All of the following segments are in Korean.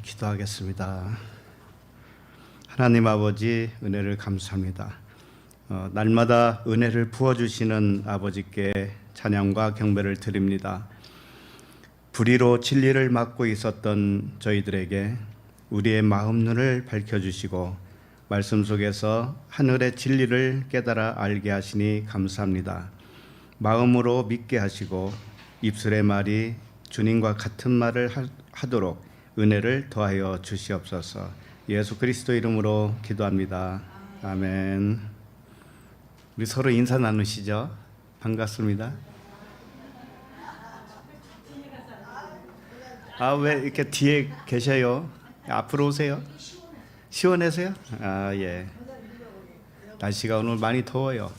기도하겠습니다. 하나님 아버지, 은혜를 감사합니다. 날마다 은혜를 부어주시는 아버지께 찬양과 경배를 드립니다. 불의로 진리를 막고 있었던 저희들에게 우리의 마음 눈을 밝혀주시고 말씀 속에서 하늘의 진리를 깨달아 알게 하시니 감사합니다. 마음으로 믿게 하시고 입술의 말이 주님과 같은 말을 하도록 은혜를 더하여 주시옵소서. 예수 그리스도 이름으로 기도합니다. 아멘. 우리 서로 인사 나누시죠? 반갑습니다. 왜 이렇게 뒤에 계셔요? 앞으로 오세요. 시원해서요? 예. 날씨가 오늘 많이 더워요.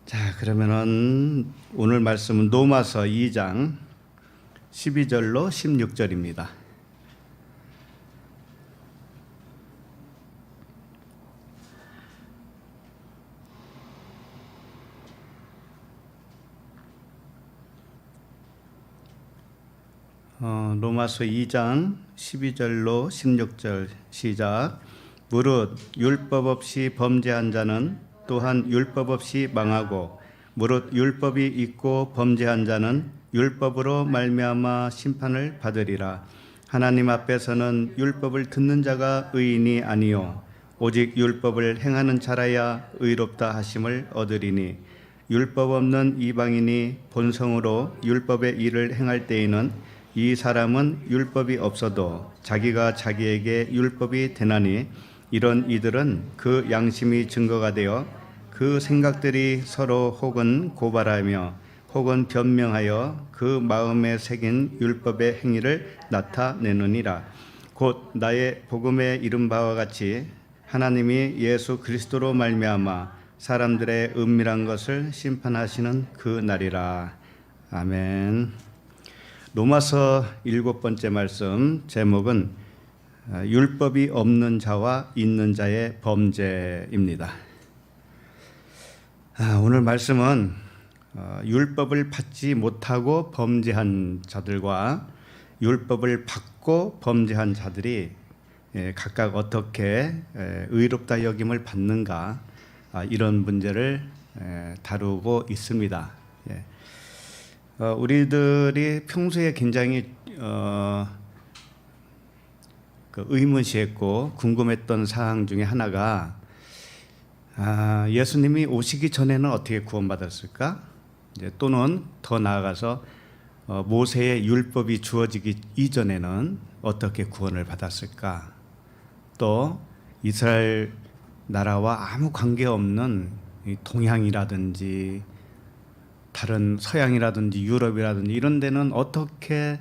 자, 그러면은 오늘 말씀은 로마서 2장 12절로 16절입니다. 로마서 2장 12절로 16절 시작. 무릇 율법 없이 범죄한 자는 또한 율법 없이 망하고 무릇 율법이 있고 범죄한 자는 율법으로 말미암아 심판을 받으리라. 하나님 앞에서는 율법을 듣는 자가 의인이 아니요 오직 율법을 행하는 자라야 의롭다 하심을 얻으리니 율법 없는 이방인이 본성으로 율법의 일을 행할 때에는 이 사람은 율법이 없어도 자기가 자기에게 율법이 되나니 이런 이들은 그 양심이 증거가 되어 그 생각들이 서로 혹은 고발하며 혹은 변명하여 그 마음에 새긴 율법의 행위를 나타내느니라. 곧 나의 복음에 이른 바와 같이 하나님이 예수 그리스도로 말미암아 사람들의 은밀한 것을 심판하시는 그 날이라. 아멘. 로마서 7번째 말씀 제목은 율법이 없는 자와 있는 자의 범죄입니다. 오늘 말씀은 율법을 받지 못하고 범죄한 자들과 율법을 받고 범죄한 자들이 각각 어떻게 의롭다 여김을 받는가, 이런 문제를 다루고 있습니다. 우리들이 평소에 굉장히 의문시했고 궁금했던 사항 중에 하나가 예수님이 오시기 전에는 어떻게 구원받았을까? 또는 더 나아가서 모세의 율법이 주어지기 이전에는 어떻게 구원을 받았을까? 또 이스라엘 나라와 아무 관계없는 동양이라든지 다른 서양이라든지 유럽이라든지 이런 데는 어떻게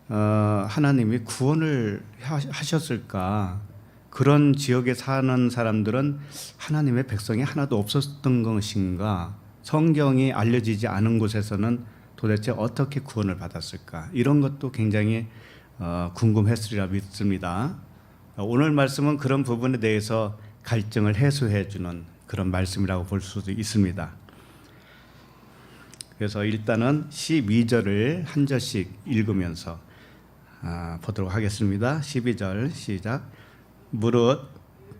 하나님이 구원을 하셨을까? 그런 지역에 사는 사람들은 하나님의 백성이 하나도 없었던 것인가? 성경이 알려지지 않은 곳에서는 도대체 어떻게 구원을 받았을까? 이런 것도 굉장히 궁금했으리라 믿습니다. 오늘 말씀은 그런 부분에 대해서 갈증을 해소해 주는 그런 말씀이라고 볼 수도 있습니다. 그래서 일단은 12절을 한 절씩 읽으면서 보도록 하겠습니다. 12절 시작. 무릇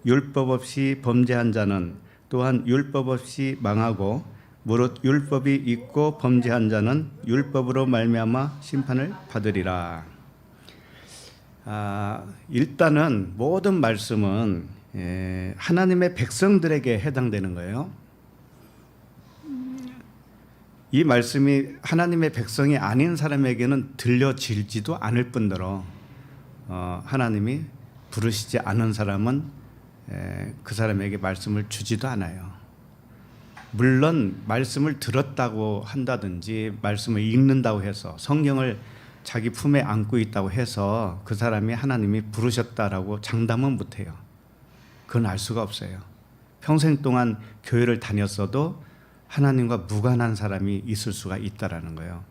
율법 없이 범죄한 자는 또한 율법 없이 망하고 무릇 율법이 있고 범죄한 자는 율법으로 말미암아 심판을 받으리라. 일단은 모든 말씀은 하나님의 백성들에게 해당되는 거예요. 이 말씀이 하나님의 백성이 아닌 사람에게는 들려질지도 않을 뿐더러 하나님이 부르시지 않은 사람은 그 사람에게 말씀을 주지도 않아요. 물론 말씀을 들었다고 한다든지 말씀을 읽는다고 해서 성경을 자기 품에 안고 있다고 해서 그 사람이 하나님이 부르셨다라고 장담은 못해요. 그건 알 수가 없어요. 평생 동안 교회를 다녔어도 하나님과 무관한 사람이 있을 수가 있다라는 거예요.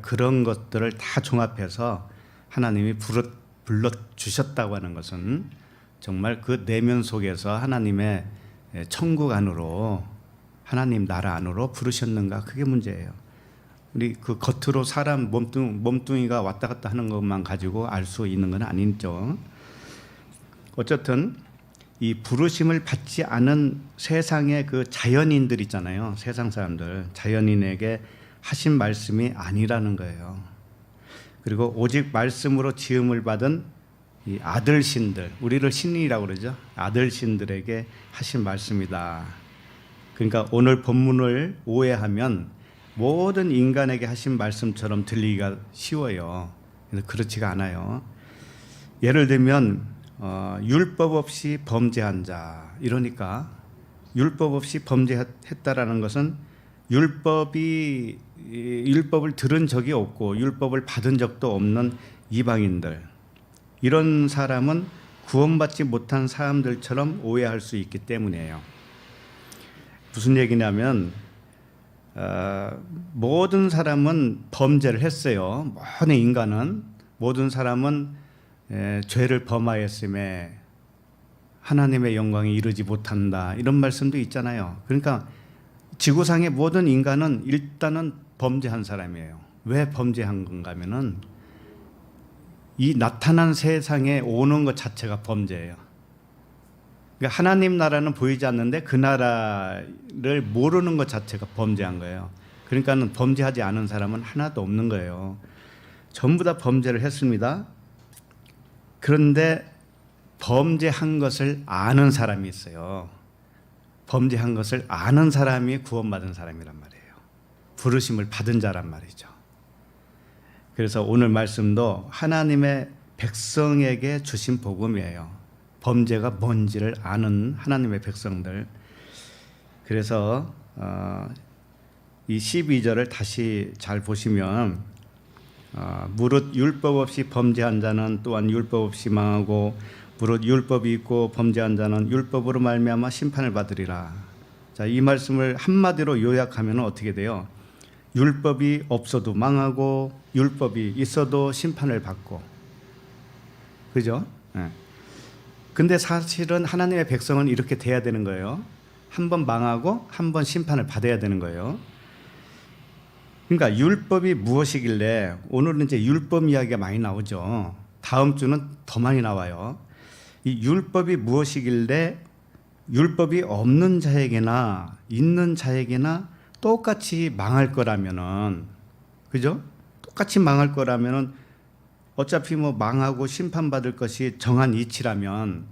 그런 것들을 다 종합해서 하나님이 불러주셨다고 하는 것은 정말 그 내면 속에서 하나님의 천국 안으로, 하나님 나라 안으로 부르셨는가, 그게 문제예요. 우리 그 겉으로 사람 몸뚱이가 왔다 갔다 하는 것만 가지고 알 수 있는 건 아니죠. 어쨌든 이 부르심을 받지 않은 세상의 그 자연인들 있잖아요. 세상 사람들, 자연인에게 하신 말씀이 아니라는 거예요. 그리고 오직 말씀으로 지음을 받은 이 아들신들, 우리를 신이라고 그러죠. 아들신들에게 하신 말씀이다. 그러니까 오늘 본문을 오해하면 모든 인간에게 하신 말씀처럼 들리기가 쉬워요. 근데 그렇지가 않아요. 예를 들면 율법 없이 범죄한 자, 이러니까 율법 없이 범죄했다라는 것은 율법을 들은 적이 없고 율법을 받은 적도 없는 이방인들, 이런 사람은 구원받지 못한 사람들처럼 오해할 수 있기 때문이에요. 무슨 얘기냐면 모든 사람은 범죄를 했어요. 모든 인간은, 모든 사람은 죄를 범하였음에 하나님의 영광에 이르지 못한다, 이런 말씀도 있잖아요. 그러니까 지구상의 모든 인간은 일단은 범죄한 사람이에요. 왜 범죄한 건가 하면은 이 나타난 세상에 오는 것 자체가 범죄예요. 그러니까 하나님 나라는 보이지 않는데 그 나라를 모르는 것 자체가 범죄한 거예요. 그러니까는 범죄하지 않은 사람은 하나도 없는 거예요. 전부 다 범죄를 했습니다. 그런데 범죄한 것을 아는 사람이 있어요. 범죄한 것을 아는 사람이 구원받은 사람이란 말이에요. 부르심을 받은 자란 말이죠. 그래서 오늘 말씀도 하나님의 백성에게 주신 복음이에요. 범죄가 뭔지를 아는 하나님의 백성들. 그래서 이 12절을 다시 잘 보시면 무릇 율법 없이 범죄한 자는 또한 율법 없이 망하고 무릇 율법이 있고 범죄한 자는 율법으로 말미암아 심판을 받으리라. 자, 이 말씀을 한마디로 요약하면 어떻게 돼요? 율법이 없어도 망하고 율법이 있어도 심판을 받고, 그죠? 네. 근데 사실은 하나님의 백성은 이렇게 돼야 되는 거예요. 한 번 망하고 한 번 심판을 받아야 되는 거예요. 그러니까 율법이 무엇이길래, 오늘은 이제 율법 이야기가 많이 나오죠. 다음 주는 더 많이 나와요. 이 율법이 무엇이길래 율법이 없는 자에게나 있는 자에게나 똑같이 망할 거라면은, 그죠? 똑같이 망할 거라면은 어차피 뭐 망하고 심판받을 것이 정한 이치라면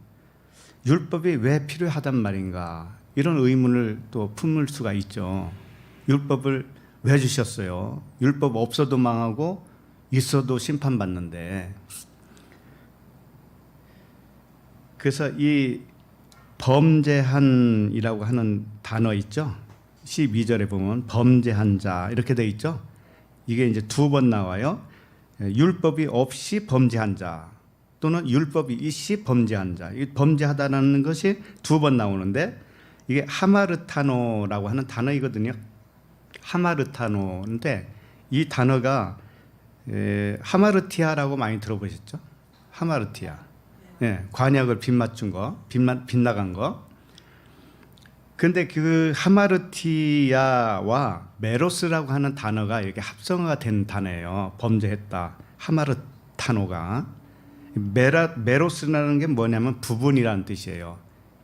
율법이 왜 필요하단 말인가, 이런 의문을 또 품을 수가 있죠. 율법을 왜 주셨어요? 율법 없어도 망하고 있어도 심판받는데. 그래서 이 범죄한이라고 하는 단어 있죠? 12절에 보면 범죄한 자 이렇게 돼 있죠? 이게 이제 두 번 나와요. 율법이 없이 범죄한 자 또는 율법이 있이 범죄한 자. 이 범죄하다라는 것이 두 번 나오는데 이게 하마르타노라고 하는 단어이거든요. 하마르타노인데 이 단어가 하마르티아라고 많이 들어보셨죠? 하마르티아. 예, 관역을 빗맞춘 거, 빗나간 거. 근데 그 하마르티아와 메로스라고 하는 단어가 이렇게 합성어가 된 단어예요. 범죄했다. 하마르타노가. 메로스라는 게 뭐냐면 부분이라는 뜻이에요.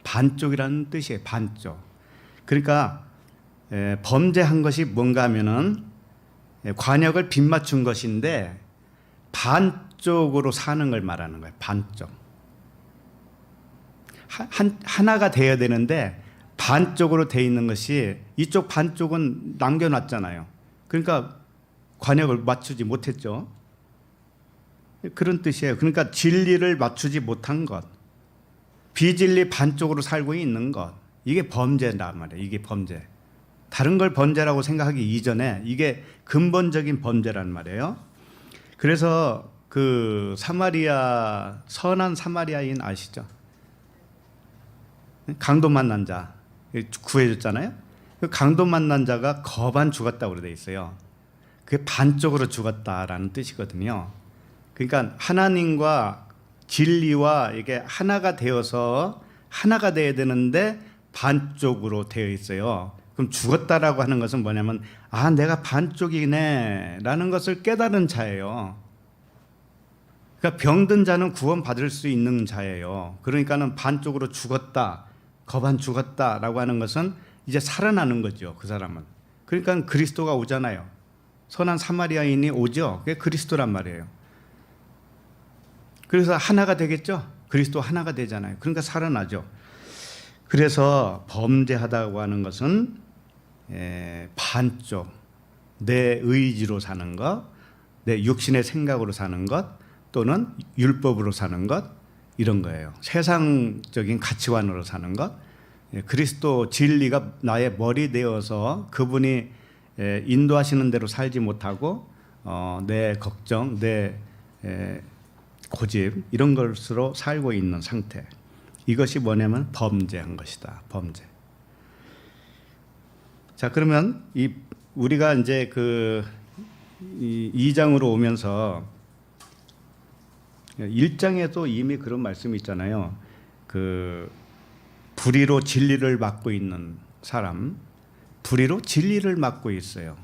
반쪽이라는 뜻이에요. 반쪽. 그러니까 범죄한 것이 뭔가 하면은 관역을 빗맞춘 것인데 반쪽으로 사는 걸 말하는 거예요. 반쪽. 하나가 돼야 되는데 반쪽으로 돼 있는 것이 이쪽 반쪽은 남겨놨잖아요. 그러니까 관역을 맞추지 못했죠. 그런 뜻이에요. 그러니까 진리를 맞추지 못한 것, 비진리 반쪽으로 살고 있는 것, 이게 범죄란 말이에요. 이게 범죄. 다른 걸 범죄라고 생각하기 이전에 이게 근본적인 범죄란 말이에요. 그래서 그 선한 사마리아인 아시죠? 강도 만난 자 구해줬잖아요. 그 강도 만난 자가 거반 죽었다고 돼 있어요. 그게 반쪽으로 죽었다라는 뜻이거든요. 그러니까 하나님과 진리와 이게 하나가 되어서 하나가 돼야 되는데 반쪽으로 되어 있어요. 그럼 죽었다라고 하는 것은 뭐냐면 아 내가 반쪽이네라는 것을 깨달은 자예요. 그러니까 병든 자는 구원받을 수 있는 자예요. 그러니까는 반쪽으로 죽었다, 거반 죽었다라고 하는 것은 이제 살아나는 거죠. 그 사람은. 그러니까 그리스도가 오잖아요. 선한 사마리아인이 오죠. 그게 그리스도란 말이에요. 그래서 하나가 되겠죠. 그리스도 하나가 되잖아요. 그러니까 살아나죠. 그래서 범죄하다고 하는 것은 반쪽 내 의지로 사는 것, 내 육신의 생각으로 사는 것 또는 율법으로 사는 것 이런 거예요. 세상적인 가치관으로 사는 것. 그리스도 진리가 나의 머리 되어서 그분이 인도하시는 대로 살지 못하고 내 걱정, 내 고집 이런 것으로 살고 있는 상태. 이것이 뭐냐면 범죄한 것이다. 범죄. 자, 그러면 우리가 이제 그 2장으로 오면서 1장에도 이미 그런 말씀이 있잖아요. 그 불의로 진리를 막고 있는 사람, 불의로 진리를 막고 있어요.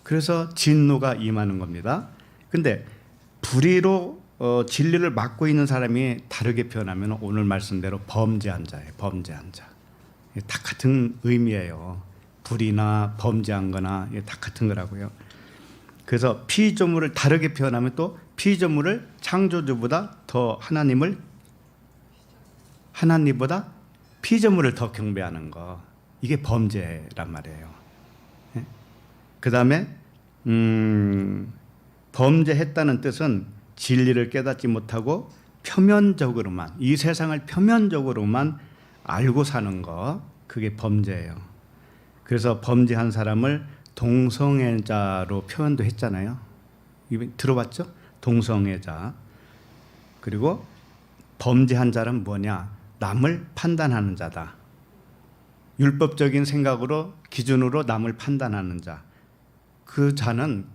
그래서 진노가 임하는 겁니다. 근데 불의로 진리를 막고 있는 사람이 다르게 표현하면 오늘 말씀대로 범죄한 자예요. 범죄한 자. 다 같은 의미예요. 불의나 범죄한 거나 다 같은 거라고요. 그래서 피조물을 다르게 표현하면 또 피조물을 창조주보다 더 하나님보다 피조물을 더 경배하는 거. 이게 범죄란 말이에요. 그 다음에 범죄했다는 뜻은 진리를 깨닫지 못하고 표면적으로만 이 세상을 표면적으로만 알고 사는 거 그게 범죄예요. 그래서 범죄한 사람을 동성애자로 표현도 했잖아요. 들어봤죠? 동성애자. 그리고 범죄한 자는 뭐냐? 남을 판단하는 자다. 율법적인 생각으로 기준으로 남을 판단하는 자. 그 자는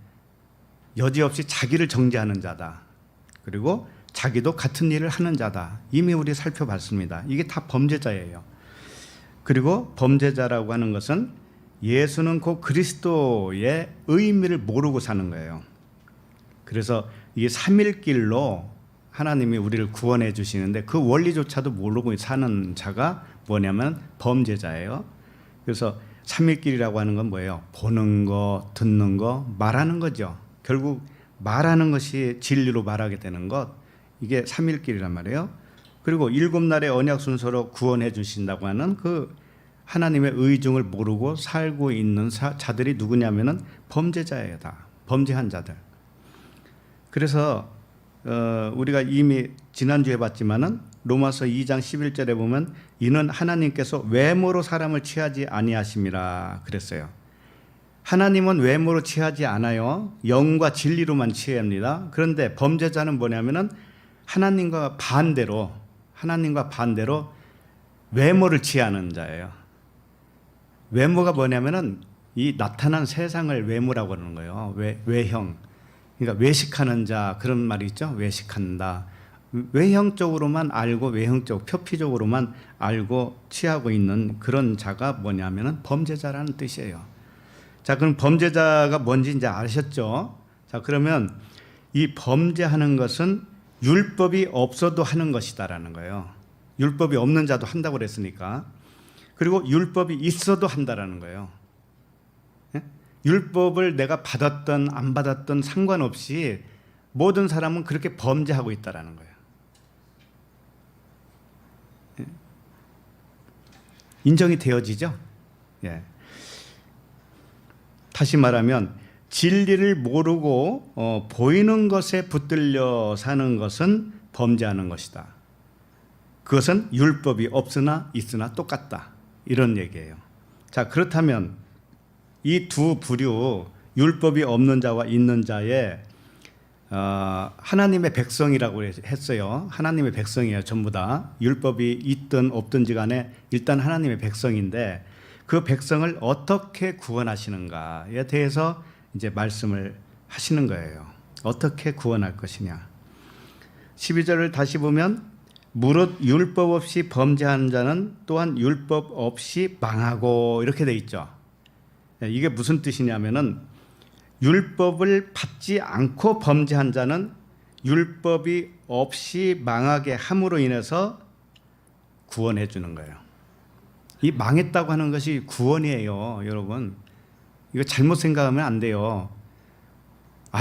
여지없이 자기를 정죄하는 자다. 그리고 자기도 같은 일을 하는 자다. 이미 우리 살펴봤습니다. 이게 다 범죄자예요. 그리고 범죄자라고 하는 것은 예수는 곧 그리스도의 의미를 모르고 사는 거예요. 그래서 이게 삼일길로 하나님이 우리를 구원해 주시는데 그 원리조차도 모르고 사는 자가 뭐냐면 범죄자예요. 그래서 삼일길이라고 하는 건 뭐예요? 보는 거, 듣는 거, 말하는 거죠. 결국 말하는 것이 진리로 말하게 되는 것, 이게 삼일길이란 말이에요. 그리고 7날의 언약 순서로 구원해 주신다고 하는 그 하나님의 의중을 모르고 살고 있는 자들이 누구냐면은 범죄자예요. 다 범죄한 자들. 그래서 우리가 이미 지난주에 봤지만은 로마서 2장 11절에 보면 이는 하나님께서 외모로 사람을 취하지 아니하심이라 그랬어요. 하나님은 외모로 취하지 않아요. 영과 진리로만 취합니다. 그런데 범죄자는 뭐냐면은 하나님과 반대로 외모를 취하는 자예요. 외모가 뭐냐면은 이 나타난 세상을 외모라고 하는 거예요. 외형. 그러니까 외식하는 자 그런 말이 있죠. 외식한다. 외형적으로만 알고 외형적 표피적으로만 알고 취하고 있는 그런 자가 뭐냐면은 범죄자라는 뜻이에요. 자, 그럼 범죄자가 뭔지 이제 아셨죠? 자, 그러면 이 범죄하는 것은 율법이 없어도 하는 것이다라는 거예요. 율법이 없는 자도 한다고 그랬으니까. 그리고 율법이 있어도 한다라는 거예요. 예? 율법을 내가 받았던 안 받았던 상관없이 모든 사람은 그렇게 범죄하고 있다라는 거예요. 예? 인정이 되어지죠? 예. 다시 말하면 진리를 모르고 보이는 것에 붙들려 사는 것은 범죄하는 것이다. 그것은 율법이 없으나 있으나 똑같다. 이런 얘기예요. 자, 그렇다면 이 두 부류 율법이 없는 자와 있는 자의 하나님의 백성이라고 했어요. 하나님의 백성이에요. 전부 다. 율법이 있든 없든지 간에 일단 하나님의 백성인데 그 백성을 어떻게 구원하시는가에 대해서 이제 말씀을 하시는 거예요. 어떻게 구원할 것이냐. 12절을 다시 보면 무릇 율법 없이 범죄하는 자는 또한 율법 없이 망하고 이렇게 돼 있죠. 이게 무슨 뜻이냐면은 율법을 받지 않고 범죄한 자는 율법이 없이 망하게 함으로 인해서 구원해 주는 거예요. 이 망했다고 하는 것이 구원이에요, 여러분. 이거 잘못 생각하면 안 돼요.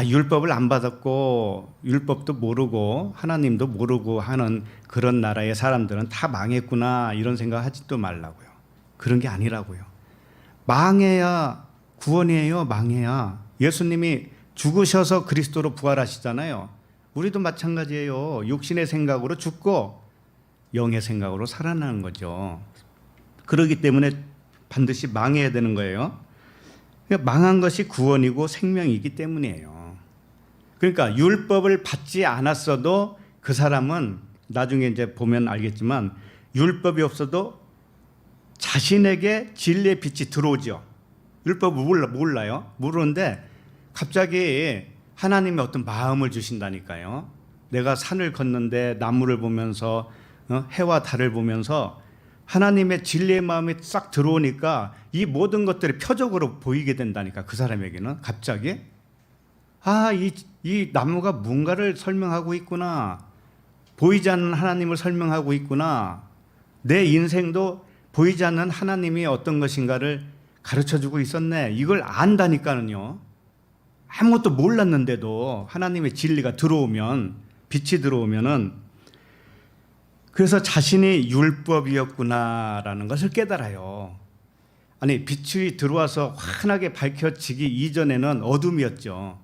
율법을 안 받았고 율법도 모르고 하나님도 모르고 하는 그런 나라의 사람들은 다 망했구나 이런 생각하지도 말라고요. 그런 게 아니라고요. 망해야 구원이에요. 망해야. 예수님이 죽으셔서 그리스도로 부활하시잖아요. 우리도 마찬가지예요. 육신의 생각으로 죽고 영의 생각으로 살아나는 거죠. 그렇기 때문에 반드시 망해야 되는 거예요. 망한 것이 구원이고 생명이기 때문이에요. 그러니까 율법을 받지 않았어도 그 사람은 나중에 이제 보면 알겠지만 율법이 없어도 자신에게 진리의 빛이 들어오죠. 율법을 몰라요. 모르는데 갑자기 하나님의 어떤 마음을 주신다니까요. 내가 산을 걷는데 나무를 보면서 해와 달을 보면서 하나님의 진리의 마음이 싹 들어오니까 이 모든 것들이 표적으로 보이게 된다니까. 그 사람에게는 갑자기 이 나무가 뭔가를 설명하고 있구나. 보이지 않는 하나님을 설명하고 있구나. 내 인생도 보이지 않는 하나님이 어떤 것인가를 가르쳐주고 있었네. 이걸 안다니까는요. 아무것도 몰랐는데도 하나님의 진리가 들어오면, 빛이 들어오면은 그래서 자신이 율법이었구나라는 것을 깨달아요. 아니, 빛이 들어와서 환하게 밝혀지기 이전에는 어둠이었죠.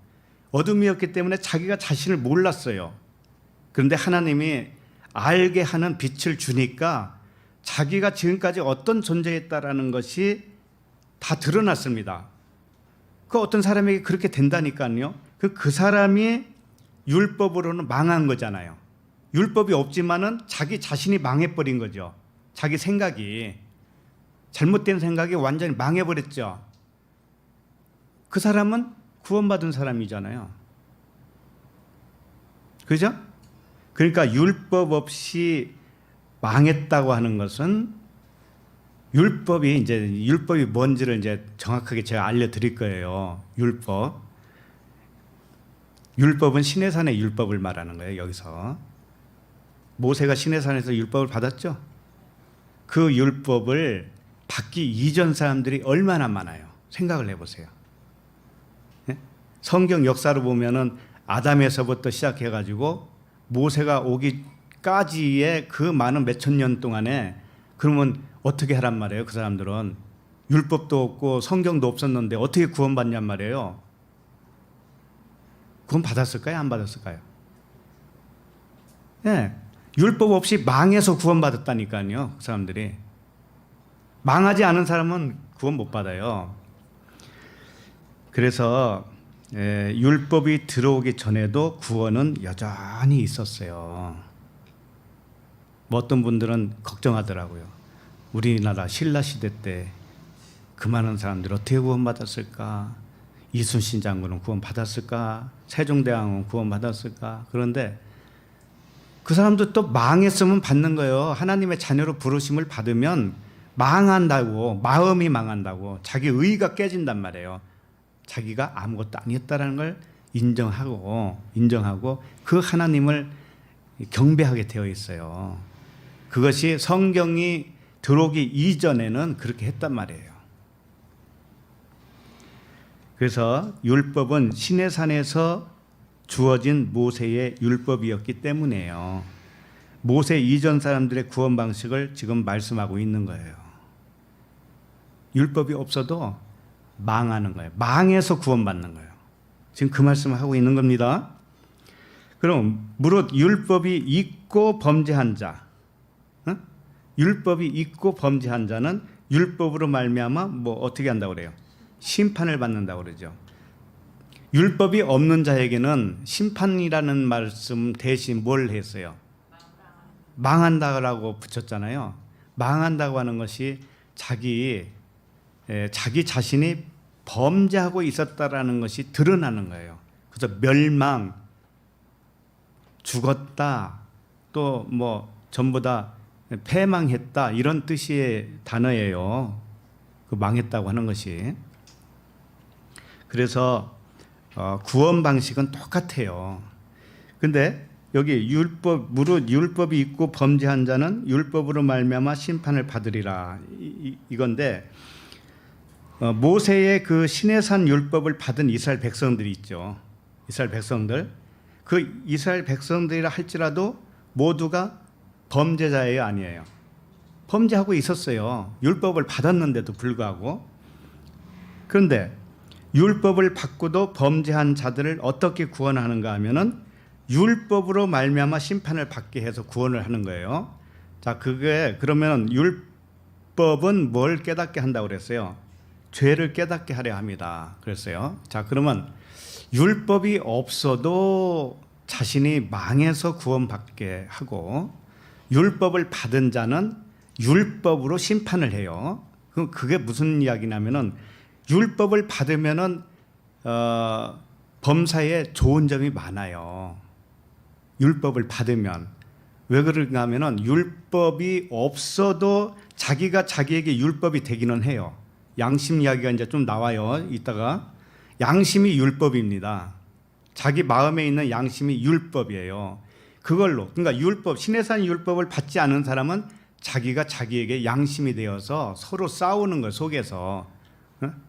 어둠이었기 때문에 자기가 자신을 몰랐어요. 그런데 하나님이 알게 하는 빛을 주니까 자기가 지금까지 어떤 존재였다라는 것이 다 드러났습니다. 그 어떤 사람에게 그렇게 된다니까요. 그 사람이 율법으로는 망한 거잖아요. 율법이 없지만은 자기 자신이 망해버린 거죠. 자기 생각이, 잘못된 생각이 완전히 망해버렸죠. 그 사람은 구원받은 사람이잖아요. 그죠? 그러니까 율법 없이 망했다고 하는 것은 율법이 뭔지를 이제 정확하게 제가 알려드릴 거예요. 율법은 시내산의 율법을 말하는 거예요. 여기서 모세가 시내산에서 율법을 받았죠. 그 율법을 받기 이전 사람들이 얼마나 많아요. 생각을 해보세요. 네? 성경 역사를 보면은 아담에서부터 시작해가지고 모세가 오기까지의 그 많은 몇천 년 동안에 그러면 어떻게 하란 말이에요. 그 사람들은 율법도 없고 성경도 없었는데 어떻게 구원받냔 말이에요. 구원 받았을까요? 안 받았을까요? 네. 율법 없이 망해서 구원받았다니까요. 그 사람들이. 망하지 않은 사람은 구원 못 받아요. 그래서 율법이 들어오기 전에도 구원은 여전히 있었어요. 뭐 어떤 분들은 걱정하더라고요. 우리나라 신라시대 때 그 많은 사람들이 어떻게 구원받았을까? 이순신 장군은 구원받았을까? 세종대왕은 구원받았을까? 그런데 그 사람도 또 망했으면 받는 거예요. 하나님의 자녀로 부르심을 받으면 망한다고, 마음이 망한다고, 자기 의의가 깨진단 말이에요. 자기가 아무것도 아니었다는 걸 인정하고 그 하나님을 경배하게 되어 있어요. 그것이 성경이 들어오기 이전에는 그렇게 했단 말이에요. 그래서 율법은 시내산에서 주어진 모세의 율법이었기 때문에요. 모세 이전 사람들의 구원 방식을 지금 말씀하고 있는 거예요. 율법이 없어도 망하는 거예요. 망해서 구원받는 거예요. 지금 그 말씀을 하고 있는 겁니다. 그럼 무릇 율법이 있고 범죄한 자, 율법이 있고 범죄한 자는 율법으로 말미암아 뭐 어떻게 한다고 그래요? 심판을 받는다고 그러죠. 율법이 없는 자에게는 심판이라는 말씀 대신 뭘 했어요? 망한다라고 붙였잖아요. 망한다고 하는 것이 자기 자신이 범죄하고 있었다라는 것이 드러나는 거예요. 그래서 멸망, 죽었다, 또 뭐 전부 다 패망했다 이런 뜻의 단어예요. 그 망했다고 하는 것이. 그래서 구원 방식은 똑같아요. 근데 여기 무릇 율법이 있고 범죄한 자는 율법으로 말미암아 심판을 받으리라 이건데 모세의 그 시내산 율법을 받은 이스라엘 백성들이 있죠. 이스라엘 백성들. 그 이스라엘 백성들이라 할지라도 모두가 범죄자예요, 아니에요? 범죄하고 있었어요. 율법을 받았는데도 불구하고. 그런데 율법을 받고도 범죄한 자들을 어떻게 구원하는가 하면은 율법으로 말미암아 심판을 받게 해서 구원을 하는 거예요. 자, 그게 그러면 율법은 뭘 깨닫게 한다고 그랬어요? 죄를 깨닫게 하려 합니다. 그랬어요. 자, 그러면 율법이 없어도 자신이 망해서 구원받게 하고 율법을 받은 자는 율법으로 심판을 해요. 그게 무슨 이야기냐면은 율법을 받으면은 범사에 좋은 점이 많아요. 율법을 받으면 왜 그런가 하면은 율법이 없어도 자기가 자기에게 율법이 되기는 해요. 양심 이야기가 이제 좀 나와요. 이따가 양심이 율법입니다. 자기 마음에 있는 양심이 율법이에요. 그걸로 그러니까 율법 시내산 율법을 받지 않은 사람은 자기가 자기에게 양심이 되어서 서로 싸우는 것 속에서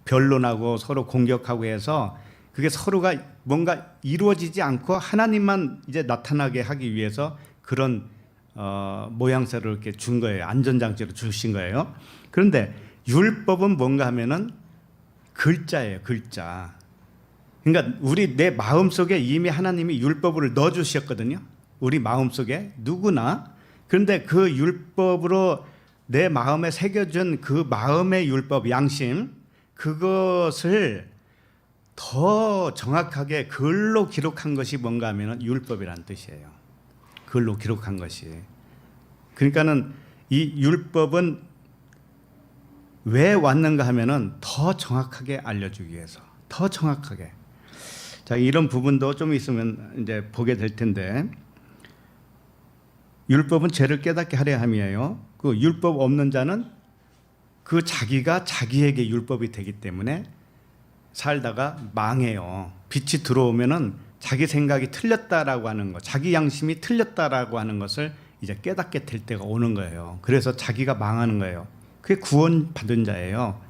변론하고 서로 공격하고 해서 그게 서로가 뭔가 이루어지지 않고 하나님만 이제 나타나게 하기 위해서 그런 모양새를 이렇게 준 거예요. 안전장치로 주신 거예요. 그런데 율법은 뭔가 하면은 글자예요. 글자. 그러니까 내 마음 속에 이미 하나님이 율법을 넣어 주셨거든요. 우리 마음 속에 누구나. 그런데 그 율법으로 내 마음에 새겨준 그 마음의 율법 양심 그것을 더 정확하게 글로 기록한 것이 뭔가 하면은 율법이라는 뜻이에요. 글로 기록한 것이. 그러니까는 이 율법은 왜 왔는가 하면은 더 정확하게 알려주기 위해서. 더 정확하게. 자, 이런 부분도 좀 있으면 이제 보게 될 텐데 율법은 죄를 깨닫게 하려 함이에요. 그 율법 없는 자는 그 자기가 자기에게 율법이 되기 때문에 살다가 망해요. 빛이 들어오면은 자기 생각이 틀렸다라고 하는 것, 자기 양심이 틀렸다라고 하는 것을 이제 깨닫게 될 때가 오는 거예요. 그래서 자기가 망하는 거예요. 그게 구원받은 자예요.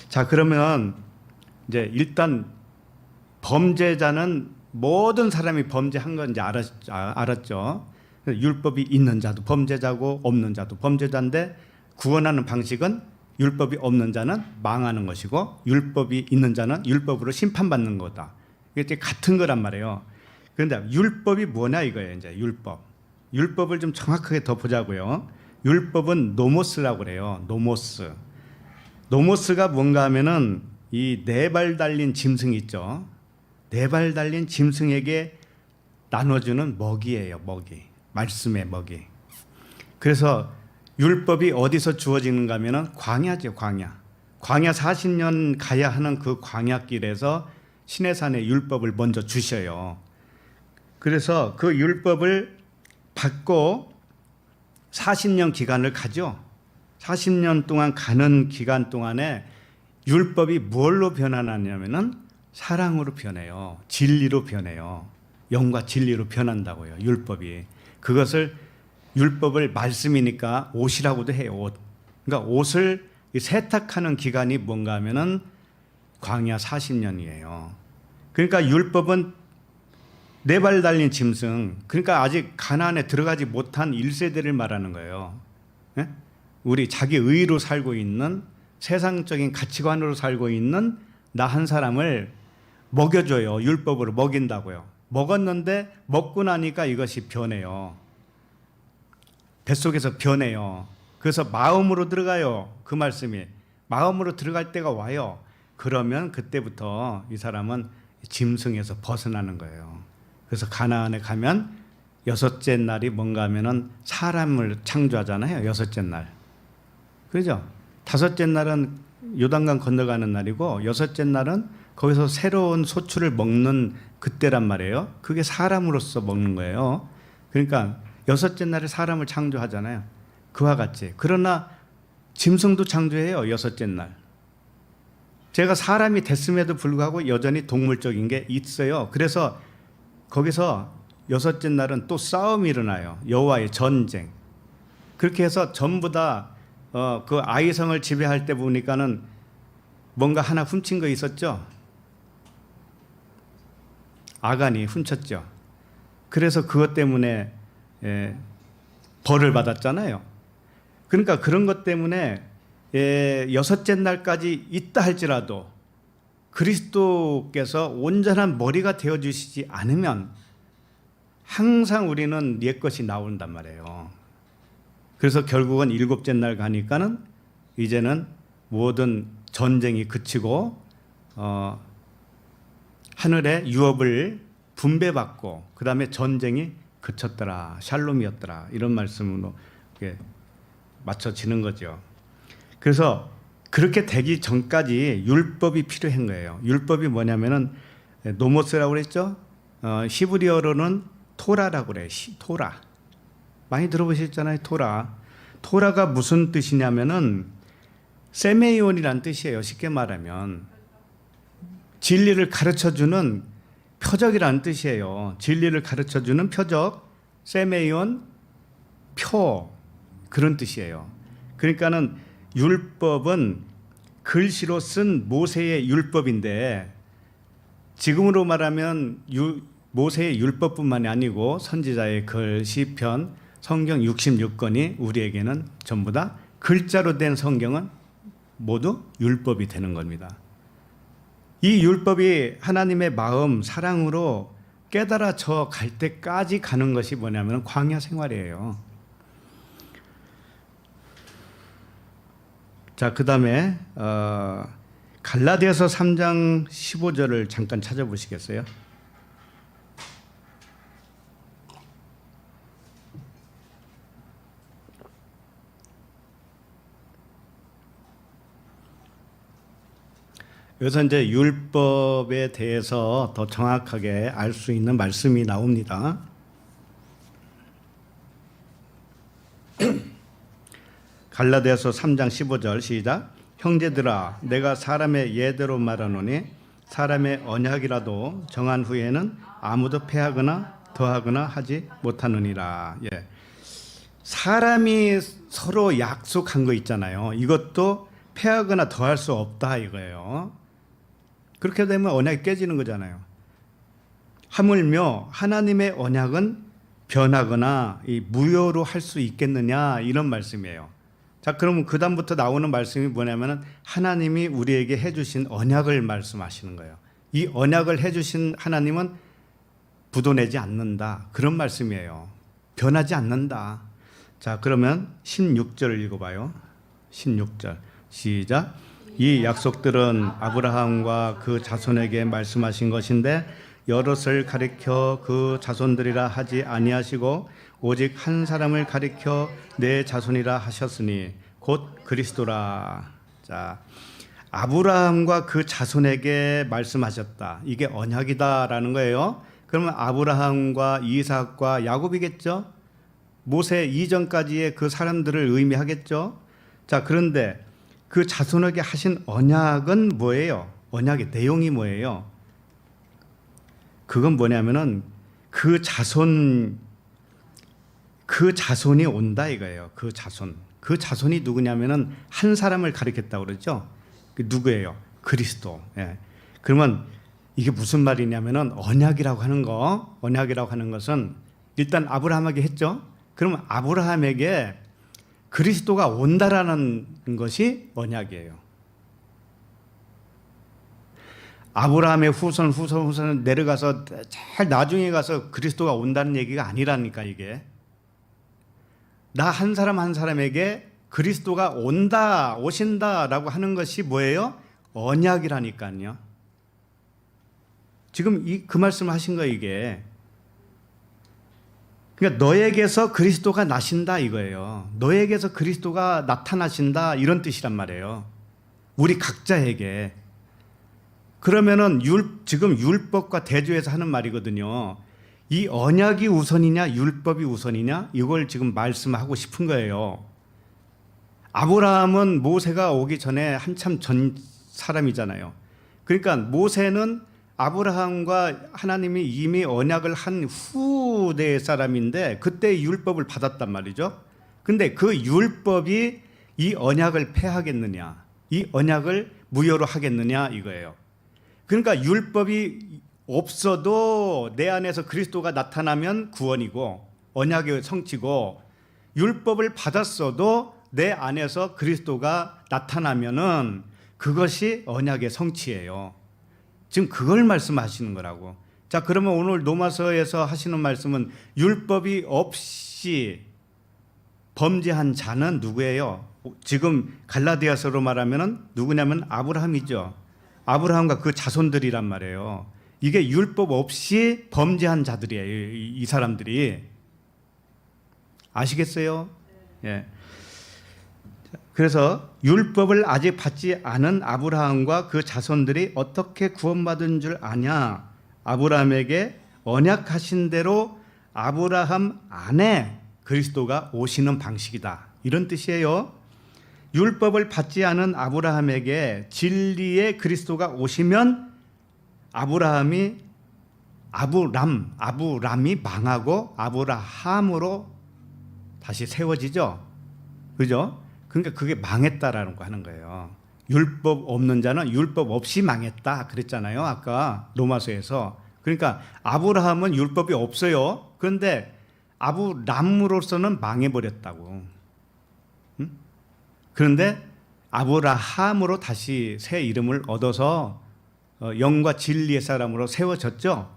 자, 그러면 이제 일단 범죄자는 모든 사람이 범죄한 건 이제 알았죠. 율법이 있는 자도 범죄자고 없는 자도 범죄자인데 구원하는 방식은 율법이 없는 자는 망하는 것이고 율법이 있는 자는 율법으로 심판받는 거다. 이게 같은 거란 말이에요. 그런데 율법이 뭐냐 이거예요. 이제 율법을 좀 정확하게 더 보자고요. 율법은 노모스라고 그래요. 노모스가 뭔가 하면은 이 네 발 달린 짐승 있죠. 네 발 달린 짐승에게 나눠주는 먹이예요. 먹이. 말씀의 먹이. 그래서 율법이 어디서 주어지는가 하면은 광야죠. 광야 40년 가야 하는 그 광야길에서 시내산에 율법을 먼저 주셔요. 그래서 그 율법을 받고 40년 기간을 가죠. 40년 동안 가는 기간 동안에 율법이 뭘로 변하냐면은 사랑으로 변해요. 진리로 변해요. 영과 진리로 변한다고요. 율법이. 그것을 율법을 말씀이니까 옷이라고도 해요. 옷. 그러니까 옷을 세탁하는 기간이 뭔가 하면은 광야 40년이에요. 그러니까 율법은 네 발 달린 짐승, 그러니까 아직 가나안에 들어가지 못한 1세대를 말하는 거예요. 네? 우리 자기 의로 살고 있는 세상적인 가치관으로 살고 있는 나 한 사람을 먹여줘요. 율법으로 먹인다고요. 먹었는데 먹고 나니까 이것이 변해요. 뱃속에서 변해요. 그래서 마음으로 들어가요. 그 말씀이. 마음으로 들어갈 때가 와요. 그러면 그때부터 이 사람은 짐승에서 벗어나는 거예요. 그래서 가나안에 가면 여섯째 날이 뭔가 하면은 사람을 창조하잖아요. 여섯째 날. 그죠? 다섯째 날은 요단강 건너가는 날이고 여섯째 날은 거기서 새로운 소출을 먹는 그때란 말이에요. 그게 사람으로서 먹는 거예요. 그러니까 여섯째 날에 사람을 창조하잖아요. 그와 같이. 그러나 짐승도 창조해요. 여섯째 날. 제가 사람이 됐음에도 불구하고 여전히 동물적인 게 있어요. 그래서 거기서 여섯째 날은 또 싸움이 일어나요. 여호와의 전쟁. 그렇게 해서 전부 다 그 아이성을 지배할 때 보니까는 뭔가 하나 훔친 거 있었죠. 아간이 훔쳤죠. 그래서 그것 때문에 벌을 받았잖아요. 그러니까 그런 것 때문에 여섯째 날까지 있다 할지라도 그리스도께서 온전한 머리가 되어주시지 않으면 항상 우리는 옛 것이 나온단 말이에요. 그래서 결국은 일곱째 날 가니까는 이제는 모든 전쟁이 그치고 하늘의 유업을 분배받고 그 다음에 전쟁이 그쳤더라, 샬롬이었더라, 이런 말씀으로 맞춰지는 거죠. 그래서 그렇게 되기 전까지 율법이 필요한 거예요. 율법이 뭐냐면은 노모스라고 그랬죠. 히브리어로는 토라라고 그래요. 토라. 많이 들어보셨잖아요. 토라가 무슨 뜻이냐면은 세메이온이란 뜻이에요. 쉽게 말하면 진리를 가르쳐주는 표적이라는 뜻이에요. 진리를 가르쳐주는 표적, 세메이온, 표, 그런 뜻이에요. 그러니까는 율법은 글씨로 쓴 모세의 율법인데 지금으로 말하면 모세의 율법뿐만이 아니고 선지자의 글, 시편, 성경 66권이 우리에게는 전부 다 글자로 된 성경은 모두 율법이 되는 겁니다. 이 율법이 하나님의 마음, 사랑으로 깨달아져 갈 때까지 가는 것이 뭐냐면 광야 생활이에요. 자, 그 다음에 갈라디아서 3장 15절을 잠깐 찾아보시겠어요? 여기서 이제 율법에 대해서 더 정확하게 알 수 있는 말씀이 나옵니다. 갈라디아서 3장 15절 시작. 형제들아 내가 사람의 예대로 말하노니 사람의 언약이라도 정한 후에는 아무도 패하거나 더하거나 하지 못하느니라. 예. 사람이 서로 약속한 거 있잖아요. 이것도 패하거나 더할 수 없다 이거예요. 그렇게 되면 언약이 깨지는 거잖아요. 하물며 하나님의 언약은 변하거나 무효로 할 수 있겠느냐 이런 말씀이에요. 자, 그러면 그 다음부터 나오는 말씀이 뭐냐면은 하나님이 우리에게 해주신 언약을 말씀하시는 거예요. 이 언약을 해주신 하나님은 부도내지 않는다 그런 말씀이에요. 변하지 않는다. 자, 그러면 16절을 읽어봐요. 16절 시작. 이 약속들은 아브라함과 그 자손에게 말씀하신 것인데 여럿을 가리켜 그 자손들이라 하지 아니하시고 오직 한 사람을 가리켜 내 자손이라 하셨으니 곧 그리스도라. 자, 아브라함과 그 자손에게 말씀하셨다. 이게 언약이다라는 거예요. 그러면 아브라함과 이삭과 야곱이겠죠. 모세 이전까지의 그 사람들을 의미하겠죠. 자, 그런데 그 자손에게 하신 언약은 뭐예요? 언약의 내용이 뭐예요? 그건 뭐냐면은 그 자손이 온다 이거예요. 그 자손이 누구냐면은 한 사람을 가리켰다고 그러죠. 그 누구예요? 그리스도. 예. 그러면 이게 무슨 말이냐면은 언약이라고 하는 것은 일단 아브라함에게 했죠. 그러면 아브라함에게 그리스도가 온다라는 것이 언약이에요. 아브라함의 후손 내려가서 제일 나중에 가서 그리스도가 온다는 얘기가 아니라니까 이게. 나 한 사람 한 사람에게 그리스도가 오신다라고 하는 것이 뭐예요? 언약이라니까요. 지금 그 말씀 하신 거 이게. 그러니까 너에게서 그리스도가 나신다 이거예요. 너에게서 그리스도가 나타나신다 이런 뜻이란 말이에요. 우리 각자에게. 그러면은 지금 율법과 대조해서 하는 말이거든요. 이 언약이 우선이냐 율법이 우선이냐 이걸 지금 말씀하고 싶은 거예요. 아브라함은 모세가 오기 전에 한참 전 사람이잖아요. 그러니까 모세는 아브라함과 하나님이 이미 언약을 한 후대의 사람인데 그때 율법을 받았단 말이죠. 근데 그 율법이 이 언약을 폐하겠느냐, 이 언약을 무효로 하겠느냐 이거예요. 그러니까 율법이 없어도 내 안에서 그리스도가 나타나면 구원이고 언약의 성취고, 율법을 받았어도 내 안에서 그리스도가 나타나면은 그것이 언약의 성취예요. 지금 그걸 말씀하시는 거라고. 자, 그러면 오늘 로마서에서 하시는 말씀은 율법이 없이 범죄한 자는 누구예요? 지금 갈라디아서로 말하면은 누구냐면 아브라함이죠. 아브라함과 그 자손들이란 말이에요. 이게 율법 없이 범죄한 자들이에요. 이 사람들이. 아시겠어요? 예. 그래서 율법을 아직 받지 않은 아브라함과 그 자손들이 어떻게 구원받은 줄 아냐? 아브라함에게 언약하신 대로 아브라함 안에 그리스도가 오시는 방식이다. 이런 뜻이에요. 율법을 받지 않은 아브라함에게 진리의 그리스도가 오시면 아브라함이 망하고 아브라함으로 다시 세워지죠. 그죠? 그러니까 그게 망했다라는 거 하는 거예요. 율법 없는 자는 율법 없이 망했다 그랬잖아요. 아까 로마서에서. 그러니까 아브라함은 율법이 없어요. 그런데 아브람으로서는 망해버렸다고. 응? 그런데 아브라함으로 다시 새 이름을 얻어서 영과 진리의 사람으로 세워졌죠.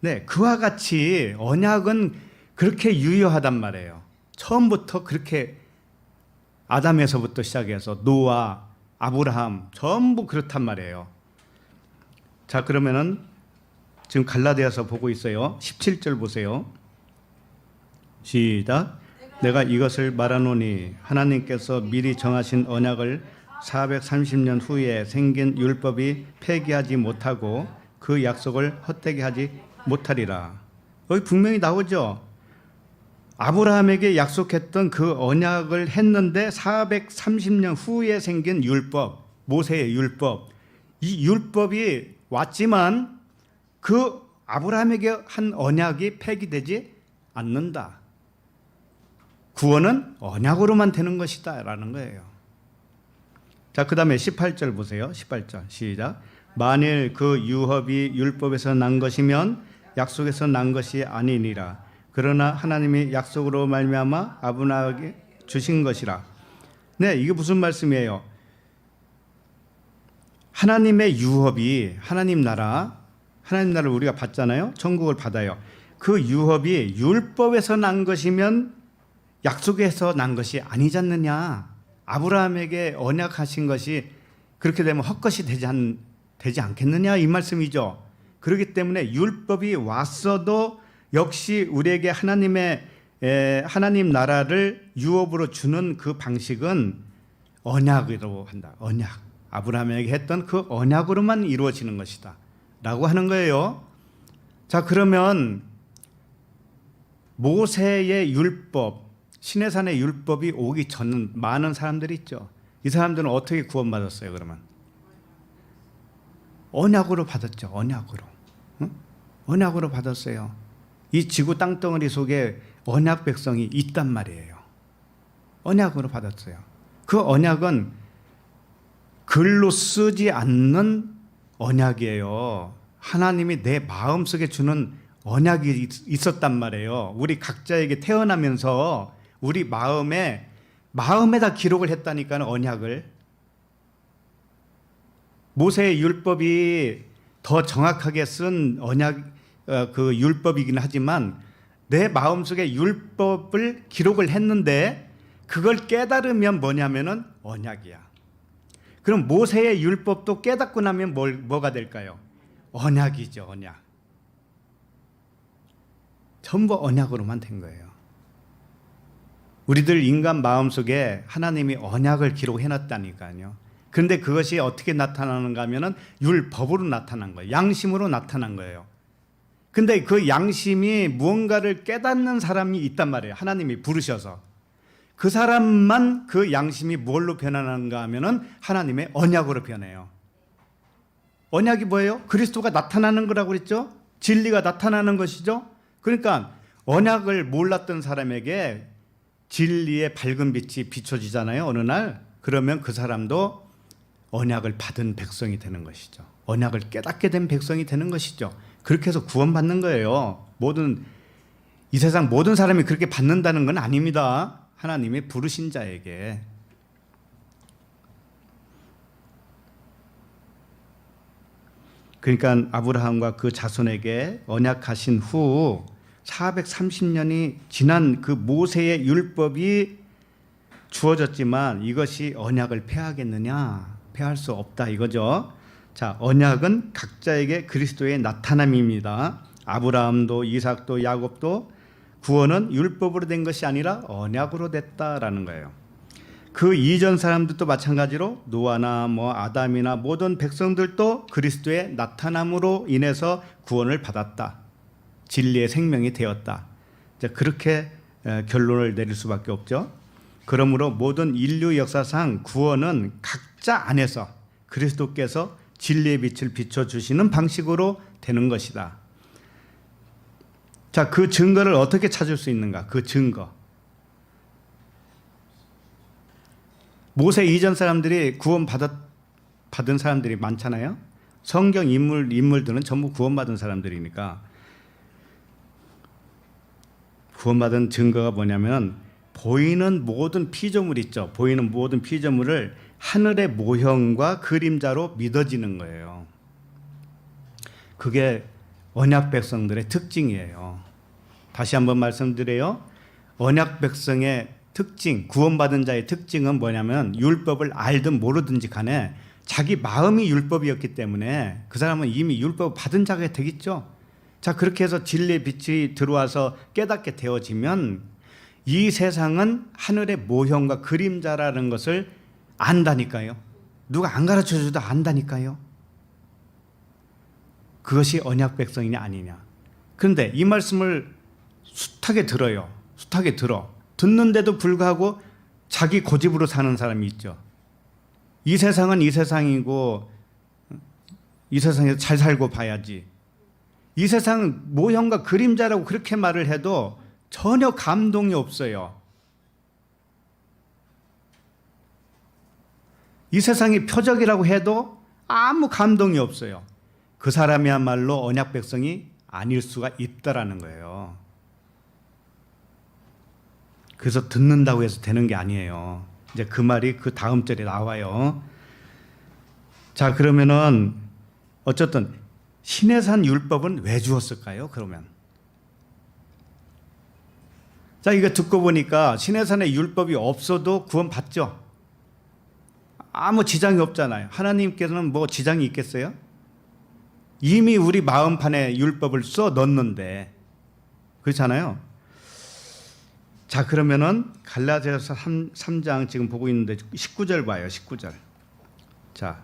네, 그와 같이 언약은 그렇게 유효하단 말이에요. 처음부터 그렇게 아담에서부터 시작해서 노아, 아브라함 전부 그렇단 말이에요. 자, 그러면은 지금 갈라디아서 보고 있어요. 17절 보세요. 시작. 내가 이것을 말하노니 하나님께서 미리 정하신 언약을 430년 후에 생긴 율법이 폐기하지 못하고 그 약속을 헛되게 하지 못하리라. 여기 분명히 나오죠. 아브라함에게 약속했던 그 언약을 했는데 430년 후에 생긴 율법, 모세의 율법, 이 율법이 왔지만 그 아브라함에게 한 언약이 폐기되지 않는다. 구원은 언약으로만 되는 것이다 라는 거예요. 자, 그 다음에 18절 보세요. 18절 시작. 만일 그 유업이 율법에서 난 것이면 약속에서 난 것이 아니니라. 그러나 하나님이 약속으로 말미암아 아브라함에게 주신 것이라. 네, 이게 무슨 말씀이에요? 하나님의 유업이 하나님 나라를 우리가 받잖아요. 천국을 받아요. 그 유업이 율법에서 난 것이면 약속에서 난 것이 아니지 않느냐. 아브라함에게 언약하신 것이 그렇게 되면 헛것이 되지 않겠느냐 이 말씀이죠. 그렇기 때문에 율법이 왔어도 역시 우리에게 하나님 나라를 유업으로 주는 그 방식은 언약으로 한다. 언약. 아브라함에게 했던 그 언약으로만 이루어지는 것이다 라고 하는 거예요. 자, 그러면 모세의 율법, 시내산의 율법이 오기 전 많은 사람들이 있죠. 이 사람들은 어떻게 구원받았어요? 그러면 언약으로 받았죠. 언약으로. 응? 언약으로 받았어요. 이 지구 땅덩어리 속에 언약 백성이 있단 말이에요. 언약으로 받았어요. 그 언약은 글로 쓰지 않는 언약이에요. 하나님이 내 마음속에 주는 언약이 있었단 말이에요. 우리 각자에게 태어나면서 우리 마음에다 기록을 했다니까요. 언약을. 모세의 율법이 더 정확하게 쓴 언약 그 율법이긴 하지만 내 마음속에 율법을 기록을 했는데 그걸 깨달으면 뭐냐면은 언약이야. 그럼 모세의 율법도 깨닫고 나면 뭐가 될까요? 언약이죠. 언약. 전부 언약으로만 된 거예요. 우리들 인간 마음속에 하나님이 언약을 기록해놨다니까요. 그런데 그것이 어떻게 나타나는가 하면은 율법으로 나타난 거예요. 양심으로 나타난 거예요. 근데 그 양심이 무언가를 깨닫는 사람이 있단 말이에요. 하나님이 부르셔서. 그 사람만 그 양심이 뭘로 변하는가 하면은 하나님의 언약으로 변해요. 언약이 뭐예요? 그리스도가 나타나는 거라고 그랬죠? 진리가 나타나는 것이죠. 그러니까 언약을 몰랐던 사람에게 진리의 밝은 빛이 비춰지잖아요, 어느 날. 그러면 그 사람도 언약을 받은 백성이 되는 것이죠. 언약을 깨닫게 된 백성이 되는 것이죠. 그렇게 해서 구원받는 거예요. 이 세상 모든 사람이 그렇게 받는다는 건 아닙니다. 하나님이 부르신 자에게. 그러니까 아브라함과 그 자손에게 언약하신 후 430년이 지난 그 모세의 율법이 주어졌지만 이것이 언약을 폐하겠느냐? 폐할 수 없다 이거죠. 자, 언약은 각자에게 그리스도의 나타남입니다. 아브라함도 이삭도 야곱도 구원은 율법으로 된 것이 아니라 언약으로 됐다라는 거예요. 그 이전 사람들도 마찬가지로 노아나 아담이나 모든 백성들도 그리스도의 나타남으로 인해서 구원을 받았다. 진리의 생명이 되었다. 그렇게 결론을 내릴 수밖에 없죠. 그러므로 모든 인류 역사상 구원은 각자 안에서 그리스도께서 진리의 빛을 비춰주시는 방식으로 되는 것이다. 자, 그 증거를 어떻게 찾을 수 있는가? 그 증거. 모세 이전 사람들이 받은 사람들이 많잖아요. 성경 인물들은 전부 구원받은 사람들이니까. 구원받은 증거가 뭐냐면 보이는 모든 피조물 있죠. 보이는 모든 피조물을 하늘의 모형과 그림자로 믿어지는 거예요. 그게 언약 백성들의 특징이에요. 다시 한번 말씀드려요. 언약 백성의 특징, 구원받은 자의 특징은 뭐냐면 율법을 알든 모르든지 간에 자기 마음이 율법이었기 때문에 그 사람은 이미 율법을 받은 자가 되겠죠. 자, 그렇게 해서 진리의 빛이 들어와서 깨닫게 되어지면 이 세상은 하늘의 모형과 그림자라는 것을 안다니까요. 누가 안 가르쳐줘도 안다니까요. 그것이 언약 백성이냐 아니냐. 그런데 이 말씀을 숱하게 들어요. 숱하게 들어. 듣는데도 불구하고 자기 고집으로 사는 사람이 있죠. 이 세상은 이 세상이고 이 세상에서 잘 살고 봐야지. 이 세상은 모형과 그림자라고 그렇게 말을 해도 전혀 감동이 없어요. 이 세상이 표적이라고 해도 아무 감동이 없어요. 그 사람이야말로 언약 백성이 아닐 수가 있다라는 거예요. 그래서 듣는다고 해서 되는 게 아니에요. 이제 그 말이 그 다음 절에 나와요. 자, 그러면은 어쨌든 시내산 율법은 왜 주었을까요? 그러면 자, 이거 듣고 보니까 시내산에 율법이 없어도 구원받죠. 아무 지장이 없잖아요. 하나님께서는 뭐 지장이 있겠어요? 이미 우리 마음판에 율법을 써 넣었는데 그렇잖아요. 자, 그러면은 갈라디아서 3장 지금 보고 있는데 19절 봐요. 19절. 자,